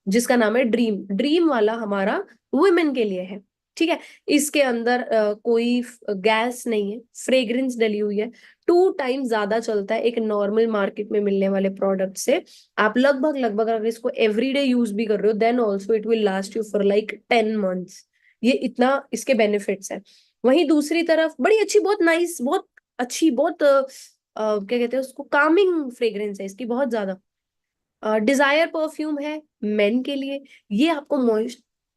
[SPEAKER 14] जिसका नाम है ड्रीम। ड्रीम वाला हमारा वुमेन के लिए है। ठीक है, इसके अंदर कोई गैस नहीं है, फ्रेग्रेंस डली हुई है। 2 टाइम ज्यादा चलता है एक नॉर्मल मार्केट में मिलने वाले प्रोडक्ट से। आप लगभग लगभग अगर इसको एवरीडे यूज भी कर रहे हो then also it will last you for like 10 months. ये इतना इसके बेनिफिट्स है। वहीं दूसरी तरफ बड़ी अच्छी, बहुत नाइस, बहुत अच्छी, बहुत क्या कहते हैं उसको, कामिंग फ्रेग्रेंस है इसकी बहुत ज्यादा। डिजायर परफ्यूम है मेन के लिए। ये आपको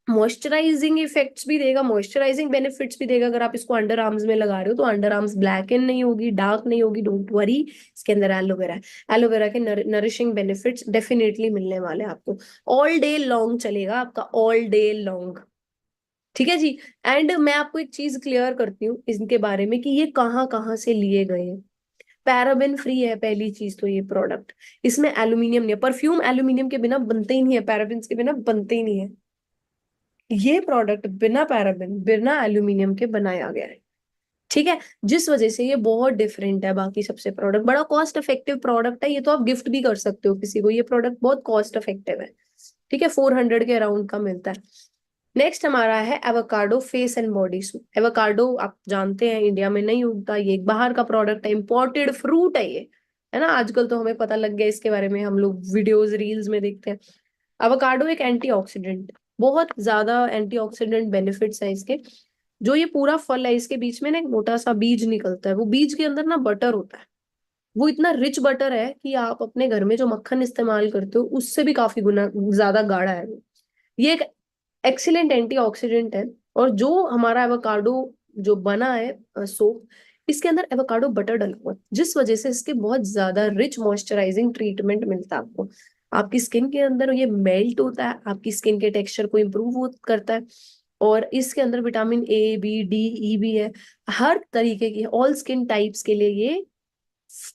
[SPEAKER 14] मॉइस्चराइजिंग इफेक्ट्स भी देगा, मॉइस्चराइजिंग बेनिफिट्स भी देगा। अगर आप इसको अंडर आर्म्स में लगा रहे हो तो अंडर आर्म्स ब्लैक एंड नहीं होगी, डार्क नहीं होगी, डोंट वरी। इसके अंदर एलोवेरा है, एलोवेरा के नरिशिंग बेनिफिट्स डेफिनेटली मिलने वाले हैं आपको। ऑल डे लॉन्ग चलेगा आपका, ऑल डे लॉन्ग। ठीक है जी। एंड मैं आपको एक चीज क्लियर करती हूँ इनके बारे में कि ये कहाँ कहाँ से लिए गए हैं। पैराबेन फ्री है पहली चीज तो ये प्रोडक्ट, इसमें एल्यूमिनियम नहीं है। परफ्यूम एल्यूमिनियम के बिना बनते ही नहीं है, पैराबेन के बिना बनते ही नहीं है। ये प्रोडक्ट बिना पैराबेन, बिना एल्यूमिनियम के बनाया गया है। ठीक है, जिस वजह से ये बहुत डिफरेंट है बाकी सबसे प्रोडक्ट। बड़ा कॉस्ट इफेक्टिव प्रोडक्ट है ये, तो आप गिफ्ट भी कर सकते हो किसी को। ये प्रोडक्ट बहुत कॉस्ट इफेक्टिव है। ठीक है, 400 के अराउंड का मिलता है। नेक्स्ट हमारा है avocado face and body soup. Avocado आप जानते हैं इंडिया में नहीं उगता, ये एक बाहर का प्रोडक्ट है, इंपोर्टेड फ्रूट है ये, है ना। आजकल तो हमें पता लग गया इसके बारे में, हम लोग वीडियोस रील्स में देखते हैं। एवोकाडो एक एंटीऑक्सीडेंट, बहुत ज्यादा एंटीऑक्सीडेंट बेनिफिट्स है इसके। जो ये पूरा फल है इसके बीच में ना एक मोटा सा बीज निकलता है, वो बीज के अंदर ना बटर होता है। वो इतना रिच बटर है कि आप अपने घर में जो मक्खन इस्तेमाल करते हो उससे भी काफी गुना ज्यादा गाढ़ा है वो। ये एक एक्सीलेंट एंटीऑक्सीडेंट है। और जो हमारा एवोकाडो जो बना है सोप, इसके अंदर एवोकाडो बटर डला हुआ है, जिस वजह से इसके बहुत ज्यादा रिच मॉइस्चराइजिंग ट्रीटमेंट मिलता है आपको। आपकी स्किन के अंदर ये मेल्ट होता है, आपकी स्किन के टेक्सचर को इम्प्रूव करता है। और इसके अंदर विटामिन ए, बी, डी, ई भी है। हर तरीके की, ऑल स्किन टाइप्स के लिए ये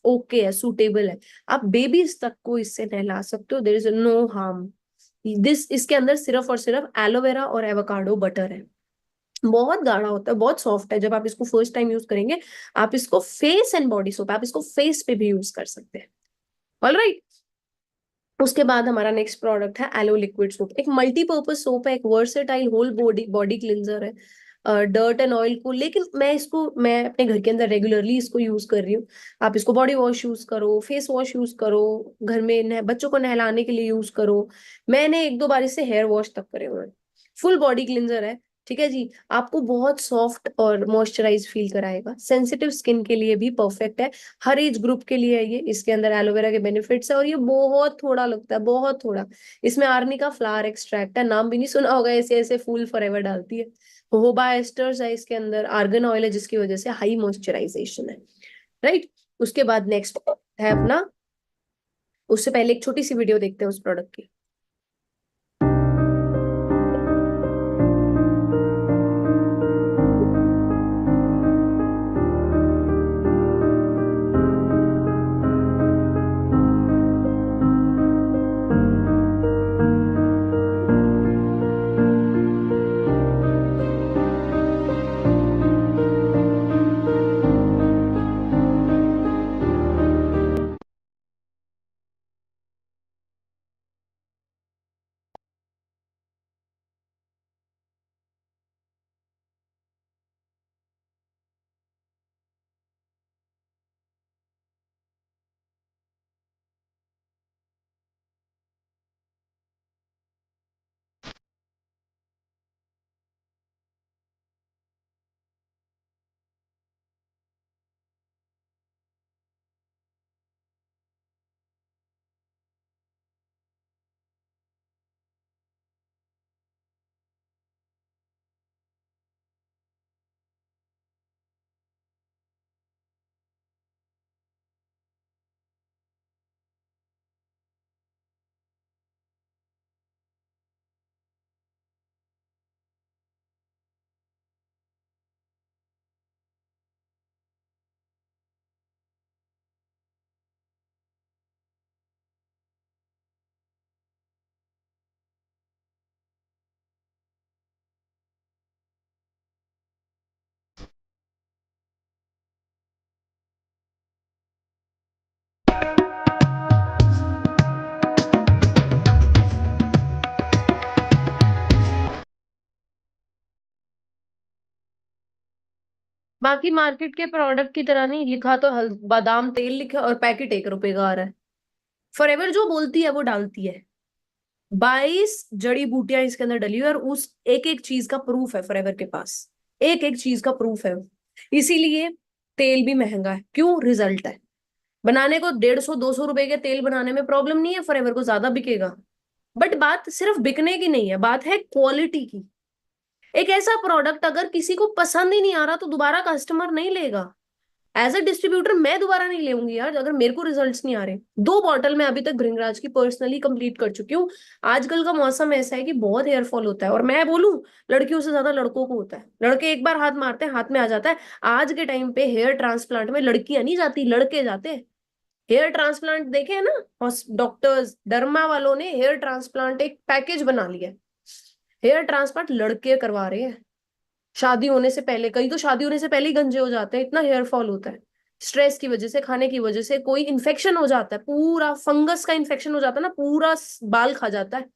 [SPEAKER 14] ओके है, सूटेबल है। आप बेबीज तक को इससे नहला सकते हो, देयर इज नो हार्म। इसके अंदर सिर्फ और सिर्फ एलोवेरा और एवोकाडो बटर है। बहुत गाढ़ा होता है, बहुत सॉफ्ट है। जब आप इसको फर्स्ट टाइम यूज करेंगे, आप इसको फेस एंड बॉडी सोप, आप इसको फेस पे भी यूज कर सकते हैं। ऑलराइट, उसके बाद हमारा नेक्स्ट प्रोडक्ट है एलो लिक्विड सोप। एक मल्टीपर्पज सोप है, एक वर्सेटाइल होल बॉडी क्लिंजर है डर्ट एंड ऑयल को। लेकिन मैं अपने घर के अंदर रेगुलरली इसको यूज कर रही हूँ। आप इसको बॉडी वॉश यूज करो, फेस वॉश यूज करो, घर में बच्चों को नहलाने के लिए यूज करो। मैंने 1-2 बार इससे हेयर वॉश तक करे हुए हैं। फुल बॉडी क्लिंजर है, ठीक है जी। आपको बहुत सॉफ्ट और मॉइस्चराइज फील कराएगा। सेंसिटिव स्किन के लिए भी परफेक्ट है, हर एज ग्रुप के लिए है ये। इसके अंदर एलोवेरा के बेनिफिट्स है और ये बहुत थोड़ा लगता है, बहुत थोड़ा। इसमें आर्निका फ्लावर एक्सट्रैक्ट है, नाम भी नहीं सुना होगा, ऐसे ऐसे फूल फॉरएवर डालती है। होबा एस्टर्स है इसके अंदर, आर्गन ऑयल है जिसकी वजह से हाई मॉइस्चराइजेशन है। राइट, उसके बाद नेक्स्ट है अपना, उससे पहले एक छोटी सी वीडियो देखते हैं उस प्रोडक्ट की। बाकी मार्केट के प्रोडक्ट की तरह नहीं, लिखा तो बादाम तेल लिखा और पैकेट 1 रुपए का आ रहा है। फॉरएवर जो बोलती है वो डालती है। 22 जड़ी बूटियां इसके अंदर डली हुई और उस एक एक चीज का प्रूफ है फॉरएवर के पास, एक एक चीज का प्रूफ है। इसीलिए तेल भी महंगा है। क्यों? रिजल्ट है। बनाने को 150-200 रुपए के तेल बनाने में प्रॉब्लम नहीं है, फॉरएवर को ज्यादा बिकेगा। बट बात सिर्फ बिकने की नहीं है, बात है क्वालिटी की। एक ऐसा प्रोडक्ट अगर किसी को पसंद ही नहीं आ रहा तो दोबारा कस्टमर नहीं लेगा। एज अ डिस्ट्रीब्यूटर मैं दोबारा नहीं लेऊंगी यार, अगर मेरे को रिजल्ट्स नहीं आ रहे। 2 बॉटल मैं अभी तक भृंगराज की पर्सनली कंप्लीट कर चुकी हूँ। आजकल का मौसम ऐसा है कि बहुत हेयर फॉल होता है, और मैं बोलूं लड़कियों से ज्यादा लड़कों को होता है। लड़के एक बार हाथ मारते हैं, हाथ में आ जाता है। आज के टाइम पे हेयर ट्रांसप्लांट में लड़कियां नहीं जाती, लड़के जाते हैं। हेयर ट्रांसप्लांट देखे है ना, डॉक्टर्स डर्मा वालों ने हेयर ट्रांसप्लांट एक पैकेज बना लिया है। हेयर ट्रांसप्लांट लड़के करवा रहे हैं शादी होने से पहले। कई तो शादी होने से पहले ही गंजे हो जाते हैं, इतना हेयर फॉल होता है। स्ट्रेस की वजह से, खाने की वजह से, कोई इन्फेक्शन हो जाता है, पूरा फंगस का इन्फेक्शन हो जाता है ना, पूरा बाल खा जाता है,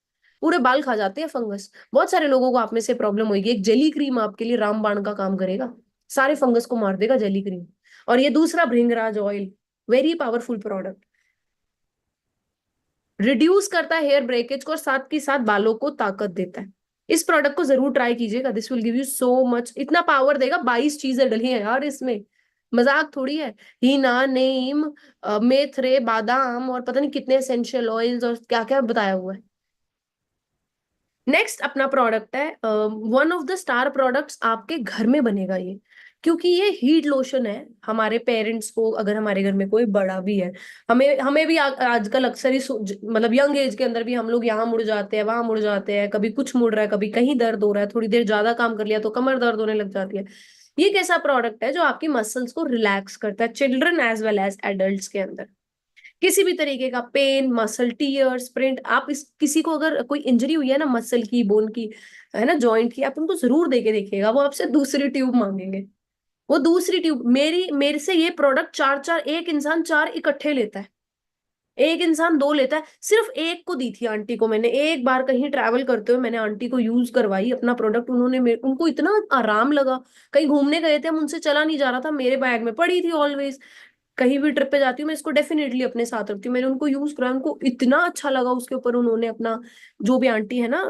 [SPEAKER 14] पूरे बाल खा जाते हैं फंगस। बहुत सारे लोगों को आप में से प्रॉब्लम होगी। एक जेली क्रीम आपके लिए रामबाण का काम करेगा, सारे फंगस को मार देगा जेली क्रीम। और ये दूसरा bhringraj oil, very powerful product, reduce करता है हेयर ब्रेकेज को और साथ ही साथ बालों को ताकत देता है। इस प्रोडक्ट को जरूर ट्राई कीजिएगा, this will give you so much. इतना पावर देगा, 22 चीजें डली है यार इसमें, मजाक थोड़ी है। हीना, नीम, मेथरे, बादाम और पता नहीं कितने एसेंशियल ऑयल्स और क्या क्या बताया हुआ है। नेक्स्ट अपना प्रोडक्ट है one of the star products, आपके घर में बनेगा ये। क्योंकि ये हीट लोशन है। हमारे पेरेंट्स को, अगर हमारे घर में कोई बड़ा भी है, हमें हमें भी आजकल अक्सर ही मतलब यंग एज के अंदर भी हम लोग यहाँ मुड़ जाते हैं, वहां मुड़ जाते हैं, कभी कुछ मुड़ रहा है, कभी कहीं दर्द हो रहा है, थोड़ी देर ज्यादा काम कर लिया तो कमर दर्द होने लग जाती है। ये कैसा प्रोडक्ट है जो आपकी मसल्स को रिलैक्स करता है, children as well as adults के अंदर। किसी भी तरीके का पेन, मसल टीयर, स्प्रिंट, आप इस किसी को अगर कोई इंजरी हुई है ना, मसल की, बोन की, है ना, जॉइंट की, आप उनको जरूर देके देखिएगा, वो आपसे दूसरी ट्यूब मांगेंगे। वो दूसरी ट्यूब, मेरे से ये प्रोडक्ट एक इंसान 4 इकट्ठे लेता है, एक इंसान 2 लेता है। सिर्फ एक को दी थी आंटी को मैंने, एक बार कहीं ट्रैवल करते हुए मैंने आंटी को यूज करवाई अपना प्रोडक्ट, उनको इतना आराम लगा। कहीं घूमने गए थे, हम उनसे चला नहीं जा रहा था, मेरे बैग में पड़ी थी ऑलवेज, कहीं भी ट्रिप पे जाती हूँ मैं इसको डेफिनेटली अपने साथ रखती हूँ। मैंने उनको यूज कराया, उनको इतना अच्छा लगा। उसके ऊपर उन्होंने अपना, जो भी आंटी है ना,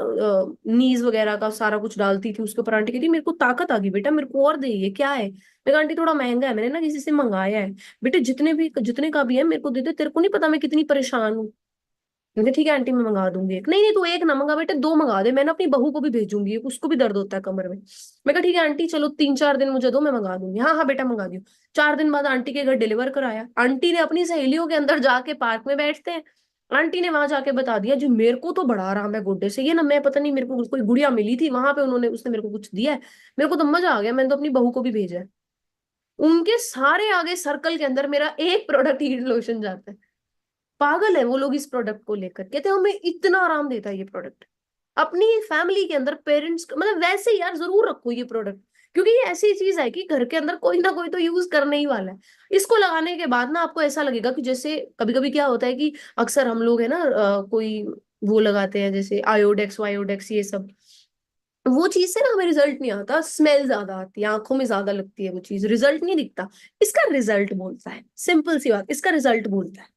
[SPEAKER 14] नीज वगैरह का सारा कुछ डालती थी उसके ऊपर, आंटी कहती मेरे को ताकत आ गई बेटा, मेरे को और दे, ये क्या है। मैं कहा आंटी थोड़ा महंगा है, मैंने ना किसी से मंगाया है, बेटे जितने का भी है मेरे को दे दे, तेरे को नहीं पता मैं कितनी परेशान हूँ। मैंने ठीक है आंटी, मैं मंगा दूंगी एक। नहीं नहीं, तू एक ना मंगा बेटे, 2 मंगा दे, मैंने अपनी बहू को भी भेजूंगी, उसको भी दर्द होता है कमर में। मैं कहा ठीक है आंटी, चलो 3-4 दिन मुझे दो, मैं मंगा दूंगी। हाँ हाँ बेटा मंगा दियो। 4 दिन बाद आंटी के घर डिलीवर कराया। आंटी ने अपनी सहेलियों के अंदर जाके, पार्क में बैठते हैं, आंटी ने वहां जाके बता दिया जी मेरे को तो बड़ा आराम है गोड्डे से, ये ना मैं पता नहीं, मेरे को कोई गुड़िया मिली थी वहां पे, उसने मेरे को कुछ दिया है, मेरे को तो मजा आ गया, मैंने तो अपनी बहू को भी भेजा है। उनके सारे आगे सर्कल के अंदर मेरा एक प्रोडक्ट हीट लोशन जाता है। पागल है वो लोग इस प्रोडक्ट को लेकर, कहते हैं हमें इतना आराम देता है ये प्रोडक्ट। अपनी फैमिली के अंदर पेरेंट्स, मतलब वैसे यार जरूर रखो ये प्रोडक्ट, क्योंकि ये ऐसी चीज है कि घर के अंदर कोई ना कोई तो यूज करने ही वाला है। इसको लगाने के बाद ना आपको ऐसा लगेगा कि जैसे कभी कभी क्या होता है कि अक्सर हम लोग है ना, कोई वो लगाते हैं जैसे आयोडेक्स वायोडेक्स ये सब, वो चीज से ना हमें रिजल्ट नहीं आता, स्मेल ज्यादा आती है, आंखों में ज्यादा लगती है वो चीज, रिजल्ट नहीं दिखता। इसका रिजल्ट बोलता है, सिंपल सी बात, इसका रिजल्ट बोलता है,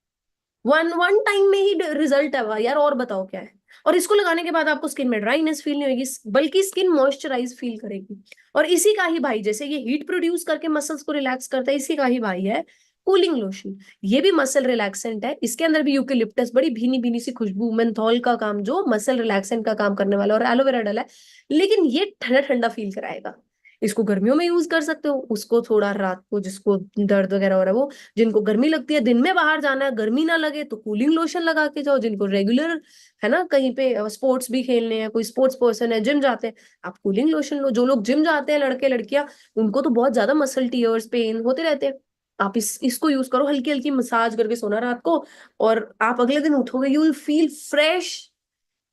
[SPEAKER 14] वन टाइम में ही रिजल्ट है यार, और बताओ क्या है। और इसको लगाने के बाद आपको स्किन में ड्राइनेस फील नहीं होगी, बल्कि स्किन मॉइस्चराइज फील करेगी। और इसी का ही भाई, जैसे ये हीट प्रोड्यूस करके मसल्स को रिलैक्स करता है, इसी का ही भाई है कूलिंग लोशन। ये भी मसल रिलैक्सेंट है, इसके अंदर भी यूकेलिप्टस, बड़ी भीनी भीनी सी खुशबू, मेंथॉल का काम, जो मसल रिलैक्सेंट का काम करने वाला, और एलोवेरा डला है, लेकिन ये ठंडा ठंडा फील कराएगा। इसको गर्मियों में यूज कर सकते हो, उसको थोड़ा रात को जिसको दर्द वगैरह हो रहा है, वो जिनको गर्मी लगती है, दिन में बाहर जाना है, गर्मी ना लगे तो कूलिंग लोशन लगा के जाओ। जिनको रेगुलर है ना, कहीं पे स्पोर्ट्स भी खेलने हैं, कोई स्पोर्ट्स पर्सन है, जिम जाते हैं, आप कूलिंग लोशन लो। जो लोग जिम जाते हैं, लड़के लड़कियां, उनको तो बहुत ज्यादा मसल टीयर्स, पेन होते रहते हैं। आप इसको यूज करो, हल्की हल्की मसाज करके सोना रात को, और आप अगले दिन उठोगे, यू विल फील फ्रेश।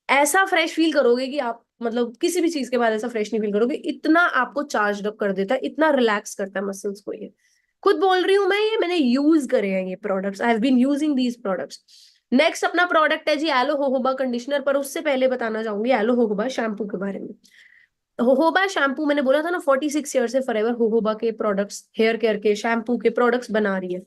[SPEAKER 14] ऐसा फ्रेश फील करोगे कि आप मतलब किसी भी चीज के बाद ऐसा फ्रेश नहीं फील करोगे, इतना आपको चार्ज अप कर देता है, इतना रिलैक्स करता है मसल्स को। ये खुद बोल रही हूं मैं, ये मैंने यूज करे हैं ये products, I have been using these products. Next अपना प्रोडक्ट है जी एलो होहोबा कंडीशनर, पर उससे पहले बताना चाहूंगी एलो होहोबा शैम्पू के बारे में। होहोबा शैम्पू, मैंने बोला था ना 46 ईयर से फॉरएवर होहोबा के प्रोडक्ट्स, हेयर केयर के शैम्पू के प्रोडक्ट्स बना रही है।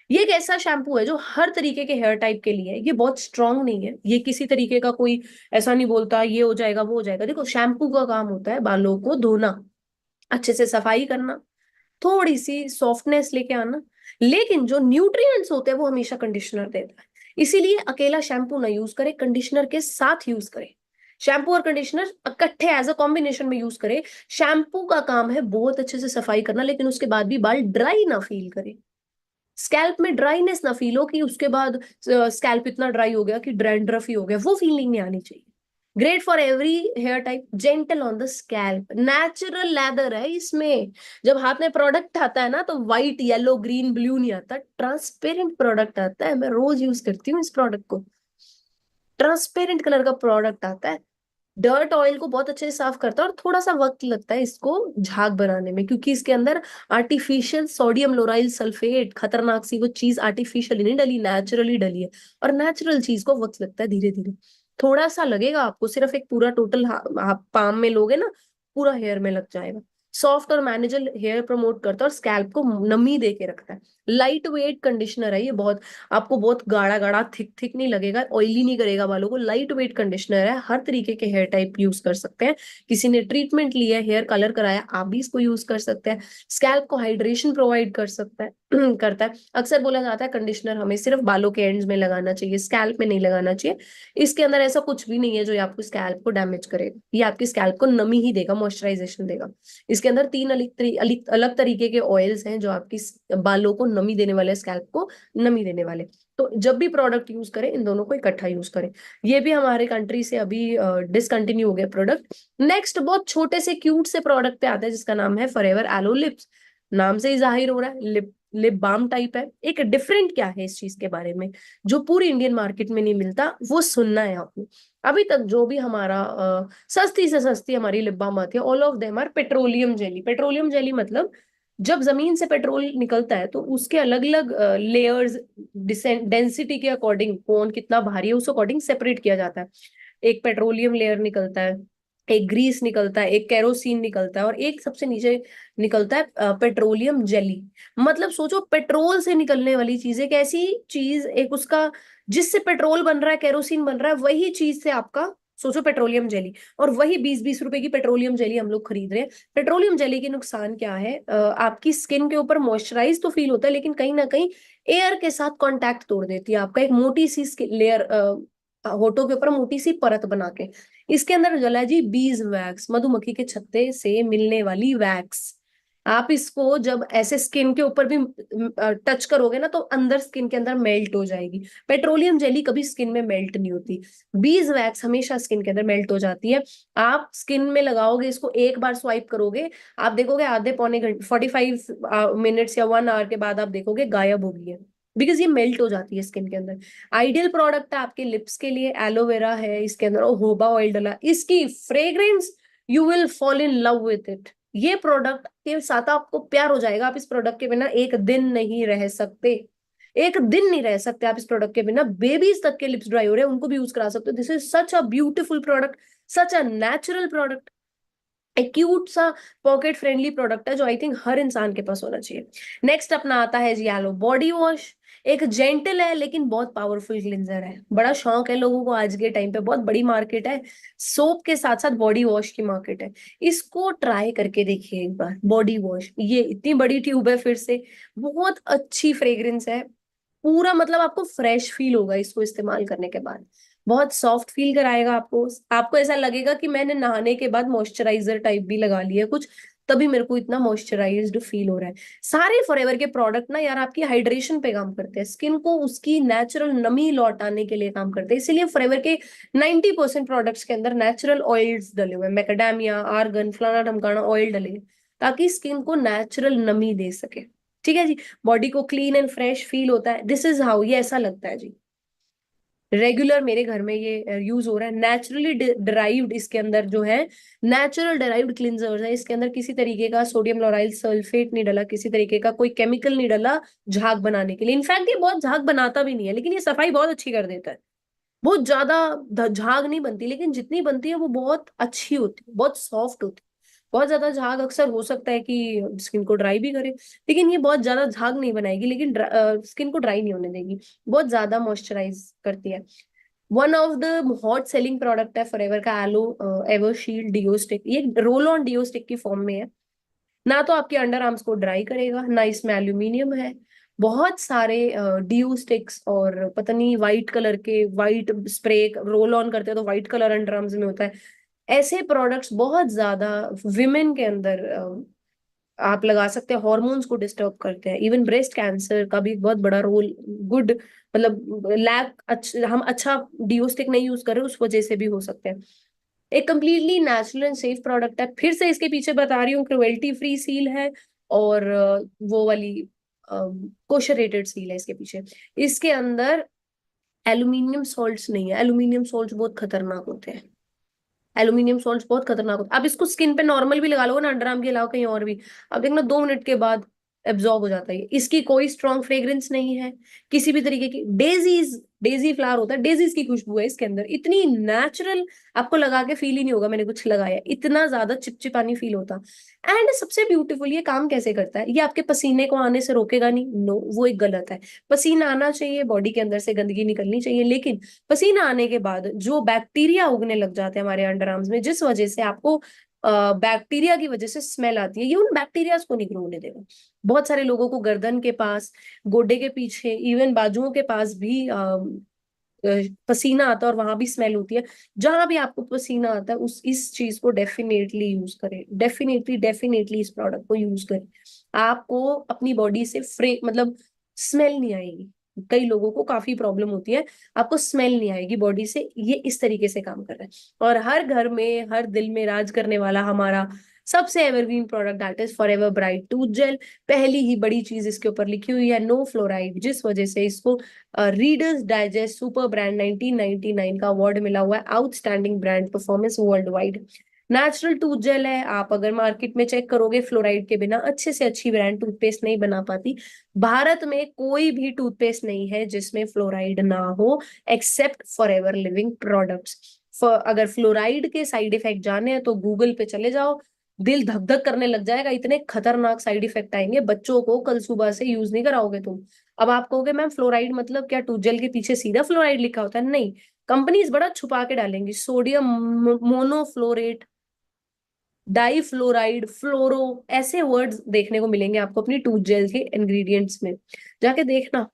[SPEAKER 14] ये एक ऐसा शैम्पू है जो हर तरीके के हेयर टाइप के लिए है। ये बहुत स्ट्रांग नहीं है, ये किसी तरीके का कोई ऐसा नहीं बोलता ये हो जाएगा वो हो जाएगा। देखो शैम्पू का काम होता है बालों को धोना, अच्छे से सफाई करना, थोड़ी सी सॉफ्टनेस लेके आना, लेकिन जो न्यूट्रिएंट्स होते हैं वो हमेशा कंडीशनर देता है। इसीलिए अकेला शैम्पू ना यूज करे, कंडीशनर के साथ यूज करे। शैम्पू और कंडीशनर इकट्ठे एज अ कॉम्बिनेशन में यूज करे। शैम्पू का काम है बहुत अच्छे से सफाई करना, लेकिन उसके बाद भी बाल ड्राई ना फील करे, स्कैल्प में ड्राइनेस ना फील हो कि उसके बाद स्कैल्प इतना ड्राई हो गया कि ड्रैंड्रफ ही हो गया, वो फीलिंग नहीं आनी चाहिए। Great for every hair type, gentle on the scalp, natural lather है इसमें। जब हाथ में प्रोडक्ट आता है ना तो व्हाइट येलो ग्रीन ब्लू नहीं आता, ट्रांसपेरेंट प्रोडक्ट आता है। मैं रोज यूज करती हूँ इस प्रोडक्ट को, ट्रांसपेरेंट कलर का प्रोडक्ट आता है। डर्ट ऑयल को बहुत अच्छे से साफ करता है, और थोड़ा सा वक्त लगता है इसको झाग बनाने में, क्योंकि इसके अंदर आर्टिफिशियल सोडियम लोराइल सल्फेट, खतरनाक सी वो चीज आर्टिफिशियली नहीं डली, नेचुरली डली है। और नेचुरल चीज को वक्त लगता है, धीरे धीरे थोड़ा सा लगेगा आपको, सिर्फ एक पूरा टोटल पाम में लोगे ना, पूरा हेयर में लग जाएगा। सॉफ्ट और मैनेजेबल हेयर प्रमोट करता है और स्कैल्प को नमी दे के रखता है। लाइट वेट कंडीशनर है ये, बहुत आपको बहुत गाढ़ा गाढ़ा थिक थिक नहीं लगेगा, ऑयली नहीं करेगा बालों को। लाइट वेट कंडीशनर है, हर तरीके के हेयर टाइप यूज कर सकते हैं। किसी ने ट्रीटमेंट लिया है, हेयर कलर कराया, आप भी इसको यूज कर सकते हैं। स्कैल्प को हाइड्रेशन प्रोवाइड कर सकता है, करता है। अक्सर बोला जाता है कंडीशनर हमें सिर्फ बालों के एंड्स में लगाना चाहिए, स्कैल्प में नहीं लगाना चाहिए। इसके अंदर ऐसा कुछ भी नहीं है जो ये आपको स्कैल्प को डैमेज करेगा, ये आपकी स्कैल्प को नमी ही देगा, मॉइस्चराइजेशन देगा। इसके अंदर 3 अलग तरीके के ऑयल्स हैं जो आपकी बालों को नमी देने वाले, स्कैल्प को नमी देने वाले। तो जब भी प्रोडक्ट यूज करें इन दोनों को इकट्ठा यूज करें। ये भी हमारे कंट्री से अभी डिसकंटिन्यू हो गया प्रोडक्ट। नेक्स्ट बहुत छोटे से क्यूट से प्रोडक्ट पे आता है जिसका नाम है फॉरएवर एलो लिप्स। नाम से ही जाहिर हो रहा है लिप बाम टाइप है। एक डिफरेंट क्या है इस चीज के बारे में जो पूरी इंडियन मार्केट में नहीं मिलता, वो सुनना है आपने। अभी तक जो भी हमारा सस्ती से सस्ती हमारी लिप बाम आती है, all of them are petroleum jelly. Petroleum jelly मतलब जब जमीन से पेट्रोल निकलता है तो उसके अलग अलग लेयर्स डेंसिटी के अकॉर्डिंग, कौन कितना भारी है उस अकॉर्डिंग सेपरेट किया जाता है। एक पेट्रोलियम लेयर निकलता है, एक ग्रीस निकलता है, एक केरोसिन निकलता है, और एक सबसे नीचे निकलता है पेट्रोलियम जेली। मतलब सोचो पेट्रोल से निकलने वाली चीज, एक ऐसी चीज, एक उसका जिससे पेट्रोल बन रहा है, केरोसिन बन रहा है, वही चीज से आपका सोचो पेट्रोलियम जेली, और वही 20-20 रुपए की पेट्रोलियम जेली हम लोग खरीद रहे हैं। पेट्रोलियम जेली के नुकसान क्या है? आपकी स्किन के ऊपर मॉइस्चराइज तो फील होता है, लेकिन कहीं ना कहीं एयर के साथ कांटेक्ट तोड़ देती है आपका, एक मोटी सी लेयर होठों के ऊपर मोटी सी परत बना के। इसके अंदर जला जी बीज वैक्स, मधुमक्खी के छत्ते से मिलने वाली वैक्स। आप इसको जब ऐसे स्किन के ऊपर भी टच करोगे ना तो अंदर स्किन के अंदर मेल्ट हो जाएगी। पेट्रोलियम जेली कभी स्किन में मेल्ट नहीं होती, बीज वैक्स हमेशा स्किन के अंदर मेल्ट हो जाती है। आप स्किन में लगाओगे इसको, एक बार स्वाइप करोगे, आप देखोगे आधे पौने घंटे 45 मिनट्स या 1 आवर के बाद आप देखोगे गायब हो गई है, बिकॉज ये मेल्ट हो जाती है स्किन के अंदर। आइडियल प्रोडक्ट है आपके लिप्स के लिए, एलोवेरा है इसके अंदर, और होबा ऑयल डला, इसकी fragrance you will fall in love with it. ये प्रोडक्ट के साथ आपको प्यार हो जाएगा, आप इस प्रोडक्ट के बिना एक दिन नहीं रह सकते, एक दिन नहीं रह सकते आप इस प्रोडक्ट के बिना। बेबीज तक के लिप्स ड्राई हो रहे हैं उनको भी यूज करा सकते हो। This is such a beautiful product, such a natural product, एक क्यूट सा पॉकेट फ्रेंडली प्रोडक्ट है जो आई थिंक हर इंसान के पास होना चाहिए। नेक्स्ट अपना आता है जी एलो बॉडी वॉश। एक जेंटल है लेकिन बहुत पावरफुल क्लिंजर है। बड़ा शौक है लोगों को आज के टाइम पे, बहुत बड़ी मार्केट है, सोप के साथ साथ बॉडी वॉश की मार्केट है। इसको ट्राई करके देखिए एक बार, बॉडी वॉश। ये इतनी बड़ी ट्यूब है, फिर से बहुत अच्छी फ्रेग्रेंस है, पूरा मतलब आपको फ्रेश फील होगा इसको इस्तेमाल करने के बाद, बहुत सॉफ्ट फील कराएगा आपको। आपको ऐसा लगेगा कि मैंने नहाने के बाद मॉइस्चराइजर टाइप भी लगा लिया कुछ, तभी मेरे को इतना मॉइस्चराइज्ड फील हो रहा है। सारे फॉरएवर के प्रोडक्ट ना यार आपकी हाइड्रेशन पे काम करते हैं, स्किन को उसकी नेचुरल नमी लौटाने के लिए काम करते हैं। इसीलिए फॉरएवर के 90% प्रोडक्ट्स के अंदर नेचुरल ऑयल्स डले हुए हैं, मैकेडेमिया, आर्गन, फलाना ढमकाना ऑयल डले हैं, ताकि स्किन को नेचुरल नमी दे सके। ठीक है जी, बॉडी को क्लीन एंड फ्रेश फील होता है। दिस इज हाउ, ये ऐसा लगता है जी। रेगुलर मेरे घर में ये यूज हो रहा है, नेचुरली डिराइव्ड, इसके अंदर जो है नेचुरल डिराइव्ड क्लिंजर्स है। इसके अंदर किसी तरीके का सोडियम लॉराइल सल्फेट नहीं डला, किसी तरीके का कोई केमिकल नहीं डला झाग बनाने के लिए। इनफैक्ट ये बहुत झाग बनाता भी नहीं है, लेकिन ये सफाई बहुत अच्छी कर देता है। बहुत ज्यादा झाग नहीं बनती, लेकिन जितनी बनती है वो बहुत अच्छी होती है, बहुत सॉफ्ट होती है। बहुत ज्यादा झाग अक्सर हो सकता है कि स्किन को ड्राई भी करे, लेकिन ये बहुत ज्यादा झाग नहीं बनाएगी, लेकिन स्किन को ड्राई नहीं होने देगी, बहुत ज्यादा मॉइस्चराइज करती है। One of the hot selling product है फॉरएवर का एलो एवर शील्ड डिओ स्टिक। ये रोल ऑन डिओ स्टिक की फॉर्म में है। ना तो आपके अंडर आर्म्स को ड्राई करेगा, ना इसमें एल्यूमिनियम है। बहुत सारे डिओ स्टिक्स और पता नहीं व्हाइट कलर के, व्हाइट स्प्रे रोल ऑन करते हैं तो व्हाइट कलर अंडर आर्म्स में होता है। ऐसे प्रोडक्ट्स बहुत ज्यादा विमेन के अंदर आप लगा सकते हैं, हॉर्मोन्स को डिस्टर्ब करते हैं। इवन ब्रेस्ट कैंसर का भी बहुत बड़ा रोल, गुड मतलब हम अच्छा डिओस्टिक नहीं यूज कर रहे उस वजह से भी हो सकते हैं। एक completely natural and safe product है। फिर से इसके पीछे बता रही हूँ, क्रुएल्टी फ्री सील है और वो वाली कोशरेटेड सील है इसके पीछे। इसके अंदर एल्यूमिनियम सॉल्ट्स नहीं है, एल्यूमिनियम सॉल्ट्स बहुत खतरनाक होते हैं, एल्यूमिनियम सॉल्ट्स बहुत खतरनाक होता है। आप इसको स्किन पे नॉर्मल भी लगा लो ना, अंडर आर्म के अलावा कहीं और भी, अब देखना 2 मिनट के बाद एब्जॉर्ब हो जाता है। इसकी कोई स्ट्रॉन्ग फ्रेग्रेंस नहीं है किसी भी तरीके की। डेजी फ्लावर होता है, डेजीज की खुशबू है इसके अंदर, इतनी नेचुरल, आपको लगा के फील ही नहीं होगा मैंने कुछ लगाया, इतना ज्यादा चिपचिपानी फील होता। एंड सबसे ब्यूटीफुल, ये काम कैसे करता है, ये आपके पसीने को आने से रोकेगा नहीं, नो वो एक गलत है। पसीना आना चाहिए, बॉडी के अंदर से गंदगी निकलनी चाहिए, लेकिन पसीना आने के बाद जो बैक्टीरिया उगने लग जाते हैं हमारे अंडर आर्म्स में, जिस वजह से आपको बैक्टीरिया की वजह से स्मेल आती है, ये उन बैक्टीरियाज को नहीं ग्रो होने देगा। बहुत सारे लोगों को गर्दन के पास, गोडे के पीछे, इवन बाजुओं के पास भी पसीना आता है और वहां भी स्मेल होती है। जहां भी आपको पसीना आता है उस इस चीज को डेफिनेटली यूज करें, डेफिनेटली इस प्रोडक्ट को यूज करें। आपको अपनी बॉडी से मतलब स्मेल नहीं आएगी। कई लोगों को काफी प्रॉब्लम होती है, आपको स्मेल नहीं आएगी बॉडी से, ये इस तरीके से काम कर रहा है। और हर घर में, हर दिल में राज करने वाला हमारा सबसे evergreen product that is Forever Bright tooth gel. पहली ही बड़ी चीज इसके ऊपर लिखी हुई है नो फ्लोराइड, जिस वजह से इसको रीडर्स डाइजेस्ट सुपर ब्रांड 1999 का अवार्ड मिला हुआ है, outstanding brand performance worldwide. Natural tooth gel है, आप अगर मार्केट में चेक करोगे फ्लोराइड के बिना अच्छे से अच्छी ब्रांड टूथपेस्ट नहीं बना पाती। भारत में कोई भी टूथपेस्ट नहीं है जिसमें फ्लोराइड ना हो एक्सेप्ट फॉरएवर लिविंग प्रोडक्ट्स। अगर फ्लोराइड के साइड इफेक्ट जाने हैं तो गूगल पे चले जाओ, दिल धक धक करने लग जाएगा, इतने खतरनाक साइड इफेक्ट आएंगे। बच्चों को कल सुबह से यूज नहीं कराओगे तुम। अब आप कहोगे मैम फ्लोराइड मतलब क्या टूथ जेल के पीछे सीधा फ्लोराइड लिखा होता है? नहीं, कंपनीज बड़ा छुपा के डालेंगी, सोडियम मोनोफ्लोरेट, डाई फ्लोराइड, फ्लोरो, ऐसे वर्ड्स देखने को मिलेंगे आपको अपनी टूथ जेल के इंग्रेडिएंट्स में, जाके देखना।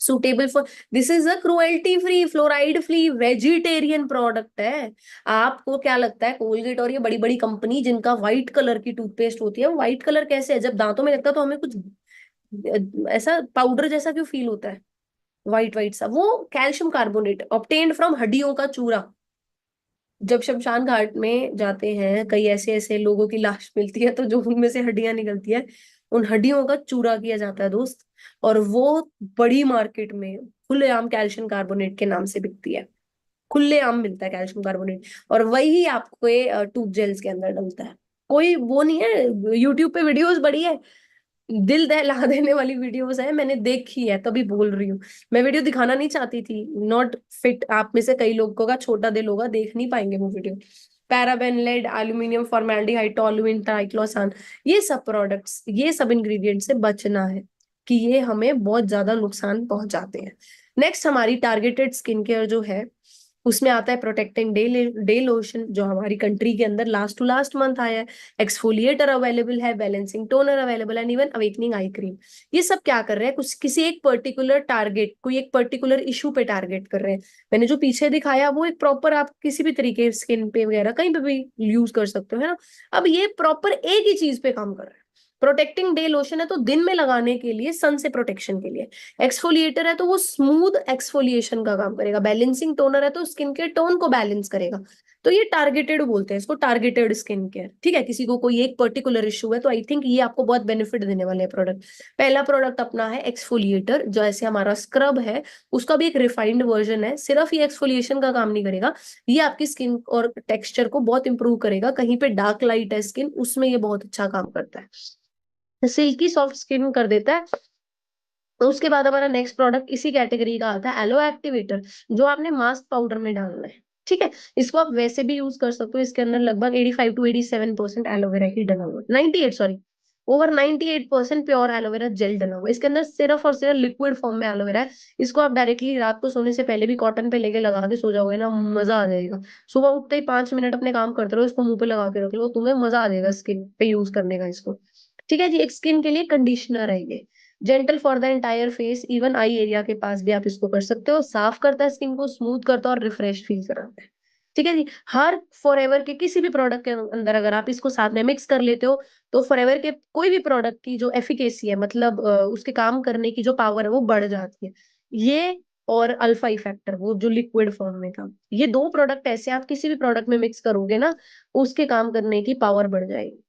[SPEAKER 14] Suitable for, this is a cruelty free, fluoride free, vegetarian product है। आपको क्या लगता है कोलगेट और ये बड़ी बड़ी कंपनी जिनका व्हाइट कलर की टूथपेस्ट होती है, व्हाइट कलर कैसे है? जब दांतों में लगता है तो हमें कुछ ऐसा पाउडर जैसा क्यों फील होता है, व्हाइट व्हाइट सा? वो कैल्शियम कार्बोनेट ऑब्टेन्ड फ्रॉम हड्डियों का चूरा। जब शमशान घाट में जाते हैं, कई ऐसे ऐसे लोगों की लाश मिलती है तो जो उनमें से हड्डियां निकलती है, उन हड्डियों का चूरा किया जाता है दोस्त, और वो बड़ी मार्केट में खुलेआम कैल्शियम कार्बोनेट के नाम से बिकती है। खुलेआम मिलता है कैल्शियम कार्बोनेट, और वही आपको टूथ जेल्स के अंदर डलता है। कोई वो नहीं है, यूट्यूब पे वीडियोस बड़ी है, दिल दहला देने वाली वीडियोस है, मैंने देखी है तभी बोल रही हूँ। मैं वीडियो दिखाना नहीं चाहती थी, नॉट फिट। आप में से कई लोगों का छोटा दिल होगा, देख नहीं पाएंगे वो video. Paraben, lead, aluminium, formaldehyde, toluene, triclosan, ये सब प्रोडक्ट्स, ये सब इंग्रेडिएंट से बचना है कि ये हमें बहुत ज्यादा नुकसान पहुंचाते हैं। नेक्स्ट हमारी टारगेटेड स्किन केयर जो है उसमें आता है प्रोटेक्टिंग डे लोशन, जो हमारी कंट्री के अंदर लास्ट टू लास्ट मंथ आया है। एक्सफोलिएटर अवेलेबल है, बैलेंसिंग टोनर अवेलेबल है, इवन अवेकनिंग आई क्रीम। ये सब क्या कर रहे हैं, कुछ किसी एक पर्टिकुलर टारगेट, कोई एक पर्टिकुलर इशू पे टारगेट कर रहे हैं। मैंने जो पीछे दिखाया वो एक प्रॉपर, आप किसी भी तरीके स्किन पे वगैरह कहीं पे भी यूज कर सकते हो, है ना। अब ये प्रॉपर एक ही चीज पे काम कर रहा है। प्रोटेक्टिंग डे लोशन है तो दिन में लगाने के लिए, सन से प्रोटेक्शन के लिए। एक्सफोलिएटर है तो वो स्मूथ एक्सफोलिएशन का काम करेगा। बैलेंसिंग टोनर है तो स्किन के टोन को बैलेंस करेगा। तो ये टारगेटेड बोलते हैं इसको, टारगेटेड स्किन केयर। ठीक है, किसी को कोई एक पर्टिकुलर इशू है तो आई थिंक ये आपको बहुत बेनिफिट देने वाले हैं प्रोडक्ट। पहला प्रोडक्ट अपना है एक्सफोलिएटर, जो ऐसे हमारा स्क्रब है उसका भी एक रिफाइंड वर्जन है। सिर्फ ये एक्सफोलिएशन का काम नहीं करेगा, ये आपकी स्किन और टेक्सचर को बहुत इंप्रूव करेगा। कहीं पे डार्क लाइट है स्किन, उसमें ये बहुत अच्छा काम करता है, सिल्की सॉफ्ट स्किन कर देता है। तो उसके बाद हमारा नेक्स्ट प्रोडक्ट इसी कैटेगरी का आता है, एलो एक्टिवेटर, जो आपने मास्क पाउडर में डालना है। ठीक है, इसको आप वैसे भी यूज कर सकते हो। इसके अंदर लगभग 85 to 87% एलोवेरा ही डला हुआ है, 98 sorry, over 98% pure aloe vera gel डला हुआ है। इसके अंदर सिर्फ और सिर्फ लिक्विड फॉर्म में एलोवेरा है। इसको आप डायरेक्टली रात को सोने से पहले भी कॉटन पे लेके लगा के सो जाओगे ना, मजा आ जाएगा। सुबह उठते ही 5 मिनट अपने काम करते रहो, इसको मुंह पे लगा के रख लो, तुम्हें मजा आ जाएगा स्किन पे यूज करने का इसको। ठीक है जी, एक स्किन के लिए कंडीशनर है ये, gentle for the entire face, even eye area के पास भी आप इसको कर सकते हो। साफ करता है स्किन को, स्मूथ करता है और रिफ्रेश फील कराता है। ठीक है जी, हर फॉरएवर के किसी भी प्रोडक्ट के अंदर अगर आप इसको साथ में मिक्स कर लेते हो तो फॉरएवर के कोई भी प्रोडक्ट की जो एफिकेसी है, मतलब उसके काम करने की जो पावर है वो बढ़ जाती है। ये और अल्फा इफेक्टर, वो जो लिक्विड फॉर्म में था, ये दो प्रोडक्ट ऐसे आप किसी भी प्रोडक्ट में मिक्स करोगे ना, उसके काम करने की पावर बढ़ जाएगी।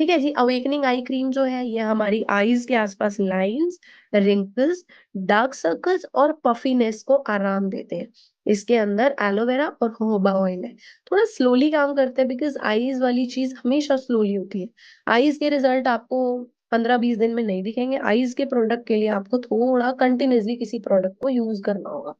[SPEAKER 14] ठीक है जी, अवेकनिंग आई क्रीम जो है ये हमारी आईज के आसपास लाइंस, रिंकल्स, डार्क सर्कल्स और पफीनेस को आराम देते हैं। इसके अंदर एलोवेरा और जोजोबा ऑयल है। थोड़ा स्लोली काम करते हैं बिकॉज आईज वाली चीज हमेशा स्लोली होती है। आईज के रिजल्ट आपको 15-20 दिन में नहीं दिखेंगे। आईज के प्रोडक्ट के लिए आपको थोड़ा कंटिन्यूसली किसी प्रोडक्ट को यूज करना होगा।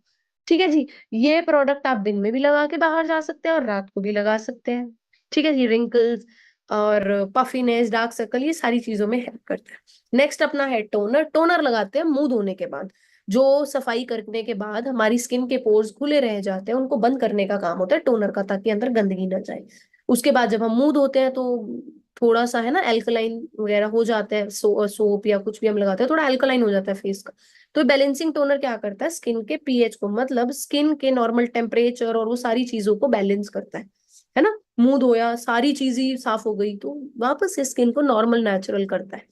[SPEAKER 14] ठीक है जी, ये प्रोडक्ट आप दिन में भी लगा के बाहर जा सकते हैं और रात को भी लगा सकते हैं। ठीक है जी, रिंकल्स और पफीनेस, डार्क सर्कल, ये सारी चीजों में हेल्प करता है। नेक्स्ट अपना है टोनर। टोनर लगाते हैं मुंह धोने के बाद, जो सफाई करने के बाद हमारी स्किन के पोर्स खुले रह जाते हैं, उनको बंद करने का काम होता है टोनर का, ताकि अंदर गंदगी ना जाए। उसके बाद जब हम मुंह धोते हैं तो थोड़ा सा है ना एल्कलाइन वगैरह हो जाता है, सोप या कुछ भी हम लगाते हैं थोड़ा एल्कलाइन हो जाता है फेस का। तो बैलेंसिंग टोनर क्या करता है, स्किन के पीएच को, मतलब स्किन के नॉर्मल टेम्परेचर और वो सारी चीजों को बैलेंस करता है ना। मुंह धोया, सारी चीजें साफ हो गई, तो वापस से स्किन को नॉर्मल नेचुरल करता है।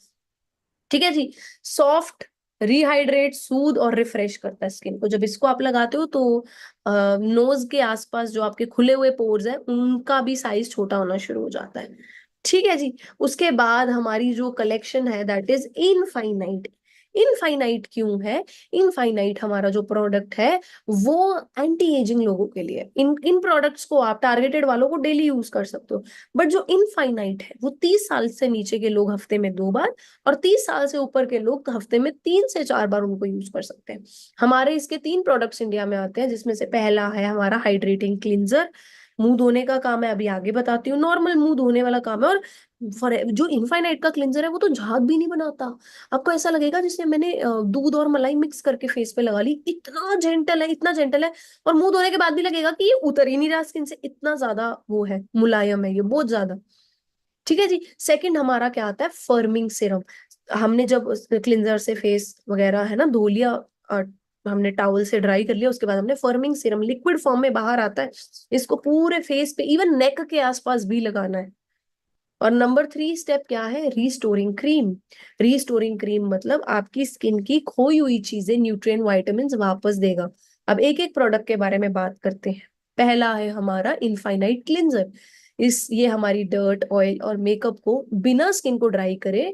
[SPEAKER 14] ठीक है जी। सॉफ्ट, रिहाइड्रेट, सूद और रिफ्रेश करता है स्किन को। जब इसको आप लगाते हो तो नोज के आसपास जो आपके खुले हुए पोर्स है उनका भी साइज छोटा होना शुरू हो जाता है। ठीक है जी। उसके बाद हमारी जो कलेक्शन है दैट इज इनफाइनाइट। इनफाइनाइट क्यों है? इनफाइनाइट हमारा जो प्रोडक्ट है वो एंटी एजिंग लोगों के लिए। इन प्रोडक्ट्स को आप टारगेटेड वालों को डेली यूज कर सकते हो, बट जो इनफाइनाइट है वो 30 साल से नीचे के लोग हफ्ते में 2 बार और 30 साल से ऊपर के लोग हफ्ते में 3 से 4 बार उनको यूज कर सकते हैं। हमारे इसके 3 प्रोडक्ट्स इंडिया में आते हैं, जिसमें से पहला है हमारा हाइड्रेटिंग क्लींजर, मुंह धोने का काम है, अभी आगे बताती हूँ, नॉर्मल मुंह धोने वाला काम है। और जो इनफाइनाइट का क्लींजर है वो तो झाग भी नहीं बनाता। आपको ऐसा लगेगा जैसे मैंने दूध और मलाई मिक्स करके फेस पे लगा ली, इतना जेंटल है, इतना जेंटल है। और मुंह धोने के बाद भी लगेगा कि ये उतर ही नहीं रहा स्किन से, इतना ज्यादा वो है, मुलायम है ये, बहुत ज्यादा। ठीक है जी। सेकंड हमारा क्या आता है, फर्मिंग सिरम। हमने जब क्लिंजर से फेस वगैरह है ना धो लिया, हमने टॉवल से ड्राई कर लिया, उसके बाद हमने फर्मिंग सिरम लिक्विड फॉर्म में बाहर आता है, इसको पूरे फेस पे इवन नेक के आसपास भी लगाना है। और नंबर 3 स्टेप क्या है, रीस्टोरिंग क्रीम। रीस्टोरिंग क्रीम मतलब आपकी स्किन की खोई हुई चीजें, न्यूट्रिएंट, विटामिन्स वापस देगा। अब एक एक प्रोडक्ट के बारे में बात करते हैं। पहला है हमारा इनफाइनाइट क्लिंजर। ये हमारी डर्ट, ऑयल और मेकअप को बिना स्किन को ड्राई करे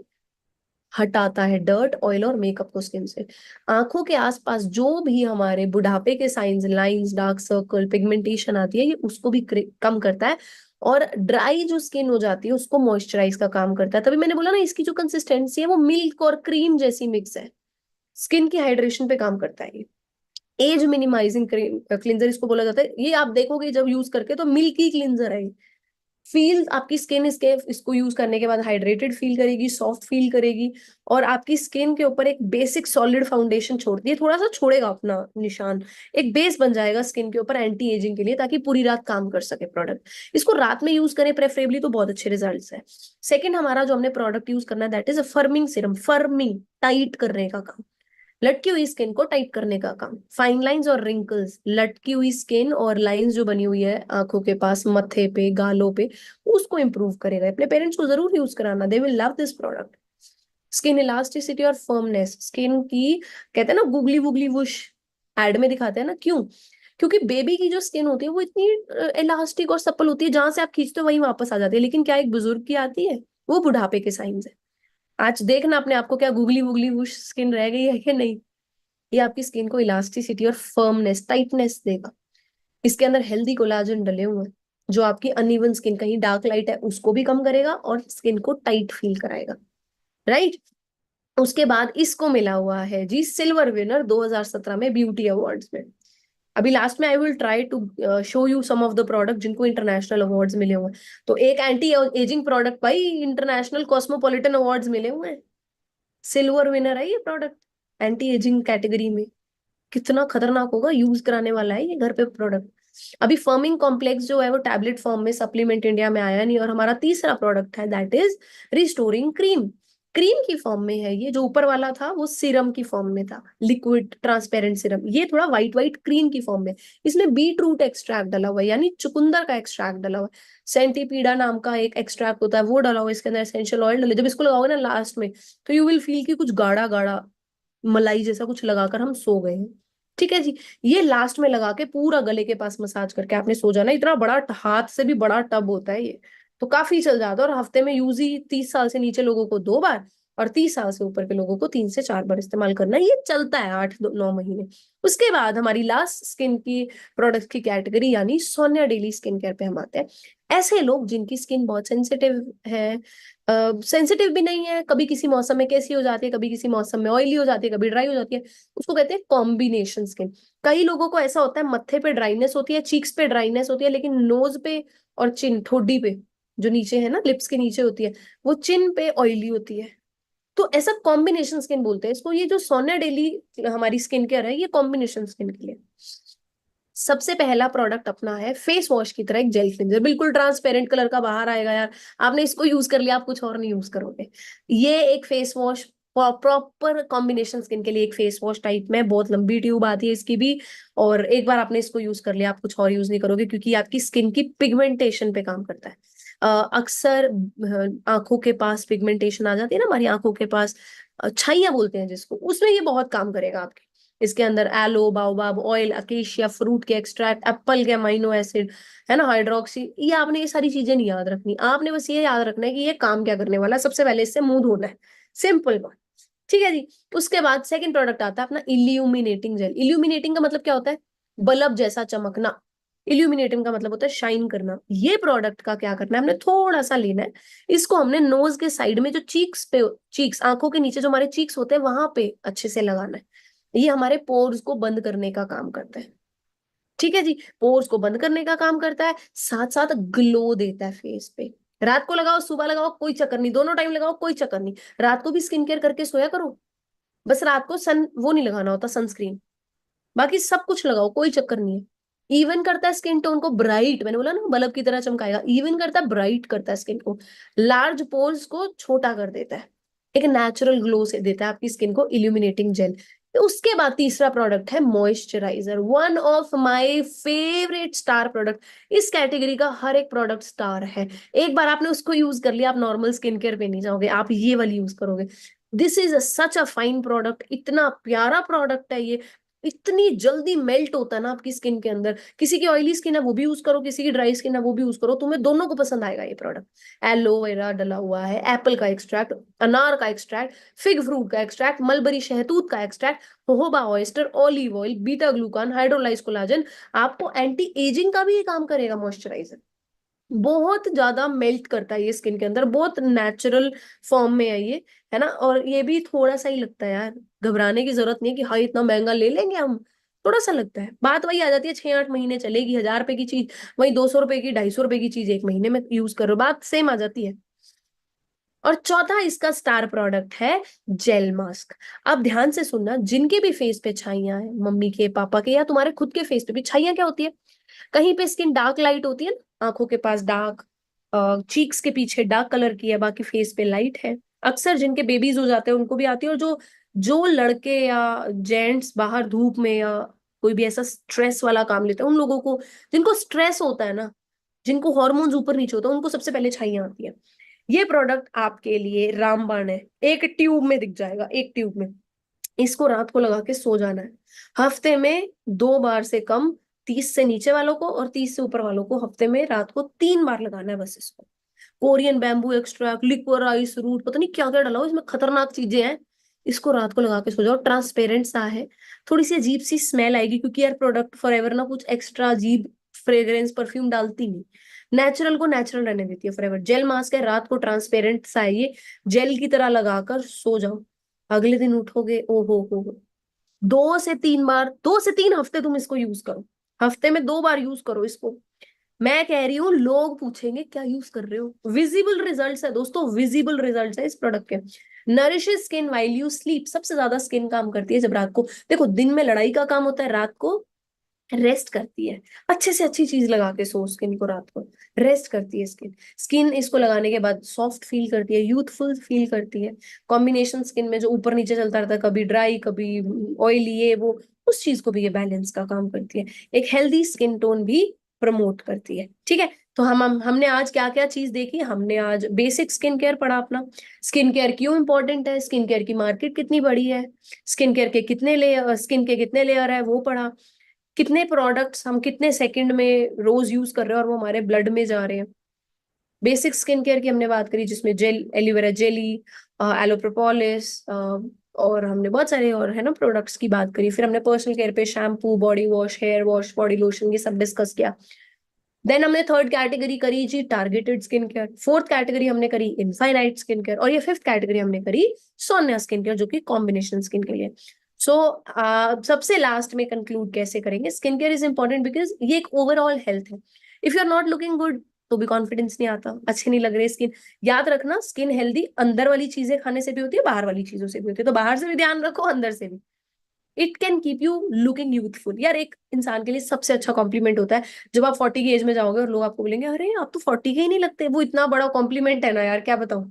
[SPEAKER 14] हटाता है, डर्ट, ऑयल और मेकअप को स्किन से। आंखों के आसपास जो भी हमारे बुढ़ापे के science, lines, dark circle, pigmentation आती है, ये उसको भी कम करता है। और ड्राई जो स्किन हो जाती है उसको मॉइस्चराइज का काम करता है। तभी मैंने बोला ना इसकी जो कंसिस्टेंसी है वो मिल्क और क्रीम जैसी मिक्स है, स्किन की हाइड्रेशन पे काम करता है ये। एज मिनिमाइजिंग क्लिंजर इसको बोला जाता है। ये आप देखोगे जब यूज करके तो मिल्की क्लिंजर है। फील आपकी स्किन इसको यूज करने के बाद हाइड्रेटेड फील करेगी, सॉफ्ट फील करेगी, और आपकी स्किन के ऊपर एक बेसिक सॉलिड फाउंडेशन छोड़ती है, थोड़ा सा छोड़ेगा अपना निशान, एक बेस बन जाएगा स्किन के ऊपर एंटी एजिंग के लिए, ताकि पूरी रात काम कर सके प्रोडक्ट। इसको रात में यूज करें प्रेफरेबली, तो बहुत अच्छे रिजल्ट्स है। सेकंड हमारा जो हमने प्रोडक्ट यूज करना है that is a forming Siram. Forming, tight करने का काम, लटकी हुई स्किन को टाइट करने का काम। फाइन लाइंस और रिंकल्स, लटकी हुई स्किन और लाइंस जो बनी हुई है आंखों के पास, मत्थे पे, गालों पे, उसको इंप्रूव करेगा। अपने पेरेंट्स को जरूर यूज कराना, they will love this product. Skin elasticity और फर्मनेस, स्किन की कहते हैं ना गुगली वुगली वुश, एड में दिखाते हैं ना, क्यों? क्योंकि बेबी की जो स्किन होती है वो इतनी इलास्टिक और सप्पल होती है, जहां से आप खींचते हो वहीं वापस आ जाती है। लेकिन क्या एक बुजुर्ग की आती है? वो बुढ़ापे के साइंस है। आज देखना अपने आपको, क्या गुगली वुगली वुश स्किन रह गई है कि नहीं? ये आपकी स्किन को इलास्टिसिटी और फर्मनेस, टाइटनेस देगा। इसके अंदर हेल्दी कोलाजन डले हुए हैं जो आपकी अनइवन स्किन, कहीं डार्क लाइट है उसको भी कम करेगा और स्किन को टाइट फील कराएगा, राइट। उसके बाद इसको मिला हुआ है जी सिल्वर विनर 2017 में ब्यूटी अवार्ड्स में। अभी लास्ट में I will try to show you some of the product जिनको इंटरनेशनल अवार्ड्स मिले हुए हैं। तो एक एंटी एजिंग प्रोडक्ट भाई इंटरनेशनल कॉस्मोपॉलिटन अवार्ड्स मिले हुए हैं, सिल्वर विनर है ये प्रोडक्ट एंटी एजिंग कैटेगरी में। कितना खतरनाक होगा, यूज कराने वाला है ये घर पे प्रोडक्ट। अभी फर्मिंग कॉम्प्लेक्स जो है वो टैबलेट फॉर्म में, सप्लीमेंट इंडिया में आया नहीं। और हमारा तीसरा प्रोडक्ट है that is restoring cream. Cream की फॉर्म में है ये, जो ऊपर वाला था वो सीरम की फॉर्म में था, लिक्विड ट्रांसपेरेंट सीरम। ये थोड़ा व्हाइट व्हाइट क्रीम की फॉर्म में। इसमें बीट रूट एक्सट्रैक्ट डला हुआ है, यानी चुकंदर का एक्सट्रैक्ट डला हुआ है। सेंटीपीडा नाम का एक एक्सट्रैक्ट होता है वो डला हुआ है इसके अंदर, एसेंशियल ऑयल डले। जब इसको लगाओगे ना लास्ट में, तो यू विल फील कि कुछ गाढ़ा गाढ़ा मलाई जैसा कुछ लगाकर हम सो गए हैं। ठीक है जी। ये लास्ट में लगा के पूरा गले के पास मसाज करके आपने सो जाना। इतना बड़ा, हाथ से भी बड़ा टब होता है ये, तो काफी चल जाता है। और हफ्ते में यूज ही 30 साल से नीचे लोगों को 2 बार और 30 साल से ऊपर के लोगों को 3 से 4 बार इस्तेमाल करना है। ये चलता है 8-9 महीने। उसके बाद हमारी लास्ट स्किन की प्रोडक्ट की कैटेगरी यानी सोनिया डेली स्किन केयर पे हम आते हैं। ऐसे लोग जिनकी स्किन बहुत सेंसिटिव है, सेंसिटिव भी नहीं है, कभी किसी मौसम में कैसी हो जाती है, कभी किसी मौसम में ऑयली हो जाती है, कभी ड्राई हो जाती है, उसको कहते हैं कॉम्बिनेशन स्किन। कई लोगों को ऐसा होता है मत्थे पे ड्राइनेस होती है, चीक्स पे ड्राइनेस होती है, लेकिन नोज पे और चिन, ठोडी पे जो नीचे है ना, लिप्स के नीचे होती है, वो चिन पे ऑयली होती है। तो ऐसा कॉम्बिनेशन स्किन बोलते हैं इसको। ये जो सोनिया डेली हमारी स्किन केयर है ये कॉम्बिनेशन स्किन के लिए। सबसे पहला प्रोडक्ट अपना है फेस वॉश की तरह एक जेल क्लींजर, बिल्कुल ट्रांसपेरेंट कलर का बाहर आएगा यार, आपने इसको यूज कर लिया, आप कुछ और नहीं यूज करोगे। ये एक face wash proper combination skin के लिए एक फेस वॉश टाइप में, बहुत लंबी ट्यूब आती है इसकी भी, और एक बार आपने इसको यूज कर लिया आप कुछ और यूज नहीं करोगे, क्योंकि आपकी स्किन की पिगमेंटेशन पे काम करता है। अक्सर आंखों के पास पिगमेंटेशन आ जाती है ना, हमारी आंखों के पास छाइयां बोलते हैं जिसको, उसमें ये बहुत काम करेगा आपके। इसके अंदर aloe, baobab oil, acacia fruit के एक्सट्रैक्ट, एप्पल के अमाइनो एसिड, है ना, हाइड्रोक्सी, ये आपने ये सारी चीजें नहीं याद रखनी, आपने बस ये याद रखना है कि ये काम क्या करने वाला है। सबसे पहले इससे मुंह धोना है, सिंपल बात, ठीक है जी। उसके बाद सेकंड प्रोडक्ट आता है अपना इल्यूमिनेटिंग जेल। इल्यूमिनेटिंग का मतलब क्या होता है? बल्ब जैसा चमकना। इल्यूमिनेटिंग का मतलब होता है शाइन करना। ये प्रोडक्ट का क्या करना है, हमने थोड़ा सा लेना है, इसको हमने नोज के साइड में जो चीक्स पे, चीक्स आंखों के नीचे जो हमारे चीक्स होते हैं वहां पे अच्छे से लगाना है। ये हमारे पोर्स को बंद करने का काम करता है, ठीक है जी। पोर्स को बंद करने का काम करता है, साथ साथ ग्लो देता है फेस पे। रात को लगाओ, सुबह लगाओ, कोई चक्कर नहीं, दोनों टाइम लगाओ, कोई चक्कर नहीं। रात को भी स्किन केयर करके सोया करो, बस रात को सन वो नहीं लगाना होता, सनस्क्रीन, बाकी सब कुछ लगाओ, कोई चक्कर नहीं है। इवन करता है स्किन टोन को ब्राइट, मैंने बोला ना बल्ब की तरह चमकाएगा, इवन करता है, ब्राइट करता है स्किन को, लार्ज पोर्स को छोटा कर देता है, एक नेचुरल ग्लो से देता है आपकी स्किन को इल्यूमिनेटिंग जेल। उसके बाद तीसरा प्रोडक्ट है moisturiser, one of my favourite star product. इस कैटेगरी का हर एक प्रोडक्ट स्टार है। एक बार आपने उसको यूज कर लिया, आप नॉर्मल स्किन केयर पे नहीं जाओगे, आप ये वाली यूज करोगे। This is such a fine product, इतना प्यारा प्रोडक्ट है ये, इतनी जल्दी मेल्ट होता है ना आपकी स्किन के अंदर। किसी की ऑयली स्किन है वो भी यूज करो, किसी की ड्राई स्किन है वो भी यूज करो, तुम्हें दोनों को पसंद आएगा ये प्रोडक्ट। एलोवेरा डला हुआ है, एप्पल का एक्सट्रैक्ट, अनार का एक्सट्रैक्ट, फिग फ्रूट का एक्सट्रैक्ट, मलबरी शहतूत का extract, jojoba oyster, olive oil, beta glucan, hydrolyse collagen, आपको एंटी एजिंग का भी ये काम करेगा मॉइस्चराइजर। बहुत ज्यादा मेल्ट करता है ये स्किन के अंदर, बहुत नेचुरल फॉर्म में है ये, है ना। और ये भी थोड़ा सा ही लगता है यार, घबराने की जरूरत नहीं है कि हाँ इतना महंगा ले लेंगे हम, थोड़ा सा लगता है। बात वही आ जाती है, 6-8 महीने चलेगी, 1000 रुपए की चीज वही 200 रुपए की, 250 रुपए की चीज 1 महीने में यूज करो, बात सेम आ जाती है। और चौथा इसका स्टार प्रोडक्ट है जेल मास्क। अब ध्यान से सुनना, जिनके भी फेस पे छाइयां हैं, मम्मी के, पापा के, या तुम्हारे खुद के फेस पे भी छाइयां क्या होती है, कहीं पे स्किन डार्क लाइट होती है ना, आंखों के पास डार्क, चीक्स के पीछे डार्क कलर की है, बाकी फेस पे लाइट है। अक्सर जिनके बेबीज हो जाते हैं उनको भी आती है। और जो जो लड़के या जेंट्स बाहर धूप में या कोई भी ऐसा स्ट्रेस वाला काम लेते हैं, उन लोगों को, जिनको स्ट्रेस होता है ना, जिनको हॉर्मोन्स ऊपर नीचे होता है, उनको सबसे पहले छाइयां आती है। ये प्रोडक्ट आपके लिए रामबाण है, एक ट्यूब में दिख जाएगा, एक ट्यूब में। इसको रात को लगा के सो जाना है। हफ्ते में 2 बार से कम, 30 से नीचे वालों को और 30 से ऊपर वालों को हफ्ते में रात को 3 बार लगाना है बस इसको। Korean bamboo extract, liquorice root, पता नहीं क्या क्या डाला हो इसमें, खतरनाक चीजें हैं। इसको रात को लगा के सो जाओ, ट्रांसपेरेंट सा है, थोड़ी सी अजीब सी स्मेल आएगी, क्योंकि यार प्रोडक्ट फॉरएवर ना कुछ एक्स्ट्रा अजीब फ्रेग्रेंस परफ्यूम डालती नहीं, नेचुरल को नेचुरल रहने देती है फॉरएवर। जेल मास्क है, रात को ट्रांसपेरेंट सा है, ये जेल की तरह लगाकर सो जाओ, अगले दिन उठोगे ओ हो। 2 से 3 बार, 2 से 3 हफ्ते तुम इसको यूज करो, हफ्ते में 2 बार यूज करो इसको। मैं कह रही हूँ, लोग पूछेंगे क्या यूज कर रहे हो, विजिबल रिजल्ट्स है दोस्तों, विजिबल रिजल्ट्स है इस प्रोडक्ट के। Nourishes skin while you sleep, सबसे ज्यादा स्किन काम करती है जब रात को, देखो दिन में लड़ाई का काम होता है, रात को रेस्ट करती है। अच्छे से अच्छी चीज लगा के सो स्किन को, रात को रेस्ट करती है स्किन। स्किन इसको लगाने के बाद सॉफ्ट फील करती है, यूथफुल फील करती है। कॉम्बिनेशन स्किन में जो ऊपर नीचे चलता रहता है, कभी ड्राई कभी ऑयली, ये वो, उस चीज को भी ये बैलेंस का काम करती है, एक हेल्दी स्किन टोन भी प्रमोट करती है, ठीक है। तो हमने आज क्या क्या चीज देखी, हमने आज बेसिक स्किन केयर पढ़ा अपना, स्किन केयर क्यों इंपॉर्टेंट है, स्किन केयर की मार्केट कितनी बड़ी है, स्किन केयर के कितने लेयर, स्किन के कितने लेयर है वो पढ़ा, कितने प्रोडक्ट्स हम कितने सेकंड में रोज यूज कर रहे हैं और वो हमारे ब्लड में जा रहे हैं। बेसिक स्किन केयर की हमने बात करी, जिसमें gel, aloe vera jelly, aloe propolis, और हमने बहुत सारे और है ना प्रोडक्ट्स की बात करी। फिर हमने पर्सनल केयर पे shampoo, body wash, hair wash, body lotion, ये सब डिस्कस किया। देन हमने थर्ड कैटेगरी करी जी targeted skin care, fourth category हमने करी इनफाइनाइट स्किन केयर, और ये फिफ्थ कैटेगरी हमने करी सोनिया स्किन केयर, जो कि कॉम्बिनेशन स्किन के लिए। सो सबसे लास्ट में कंक्लूड कैसे करेंगे, skin care is important because ये एक ओवरऑल हेल्थ है। If you are not looking good तो भी कॉन्फिडेंस नहीं आता, अच्छे नहीं लग रहे स्किन। याद रखना, स्किन हेल्दी अंदर वाली चीजें खाने से भी होती है, बाहर वाली चीजों से भी होती है, तो बाहर से भी ध्यान रखो, अंदर से भी। It can keep you looking youthful. यार एक इंसान के लिए सबसे अच्छा कॉम्प्लीमेंट होता है जब आप 40 की एज में जाओगे और लोग आपको बोलेंगे अरे आप तो 40 के ही नहीं लगते। वो इतना बड़ा कॉम्प्लीमेंट है ना यार, क्या बताऊं,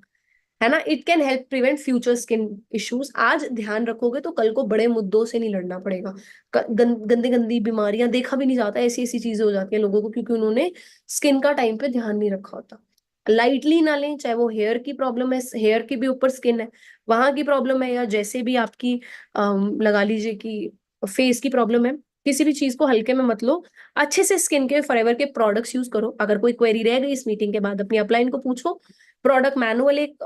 [SPEAKER 14] है ना। It can help prevent future skin issues. आज ध्यान रखोगे तो कल को बड़े मुद्दों से नहीं लड़ना पड़ेगा। गंदी गंदी बीमारियां देखा भी नहीं जाता, ऐसी ऐसी चीजें हो जाती हैं लोगों को क्योंकि उन्होंने स्किन का टाइम पे ध्यान नहीं रखा होता। लाइटली ना लें, चाहे वो हेयर की प्रॉब्लम है, हेयर की भी ऊपर स्किन है वहां की प्रॉब्लम है, या जैसे भी आपकी लगा लीजिए कि फेस की प्रॉब्लम है, किसी भी चीज को हल्के में मत लो। अच्छे से स्किन के फॉरएवर के प्रोडक्ट्स यूज करो। अगर कोई क्वेरी रह गई इस मीटिंग के बाद अपनी अपलाइन को पूछो। प्रोडक्ट मैनुअल एक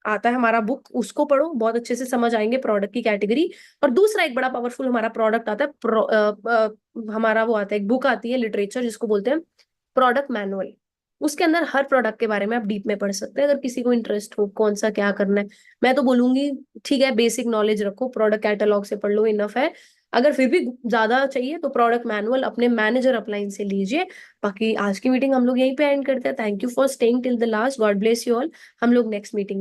[SPEAKER 14] आता है हमारा बुक, उसको पढ़ो, बहुत अच्छे से समझ आएंगे प्रोडक्ट की कैटेगरी। और दूसरा एक बड़ा पावरफुल हमारा प्रोडक्ट आता है, हमारा वो आता है, एक बुक आती है लिटरेचर जिसको बोलते हैं प्रोडक्ट मैनुअल। उसके अंदर हर प्रोडक्ट के बारे में आप डीप में पढ़ सकते हैं अगर किसी को इंटरेस्ट हो कौन सा क्या करना है। मैं तो बोलूंगी ठीक है बेसिक नॉलेज रखो, प्रोडक्ट कैटलॉग से पढ़ लो, इनफ है। अगर फिर भी ज्यादा चाहिए तो प्रोडक्ट मैनुअल अपने मैनेजर अपलाइन से लीजिए। बाकी आज की मीटिंग हम लोग यहीं पे एंड करते हैं। Thank you for staying till the last, God bless you all. हम लोग नेक्स्ट मीटिंग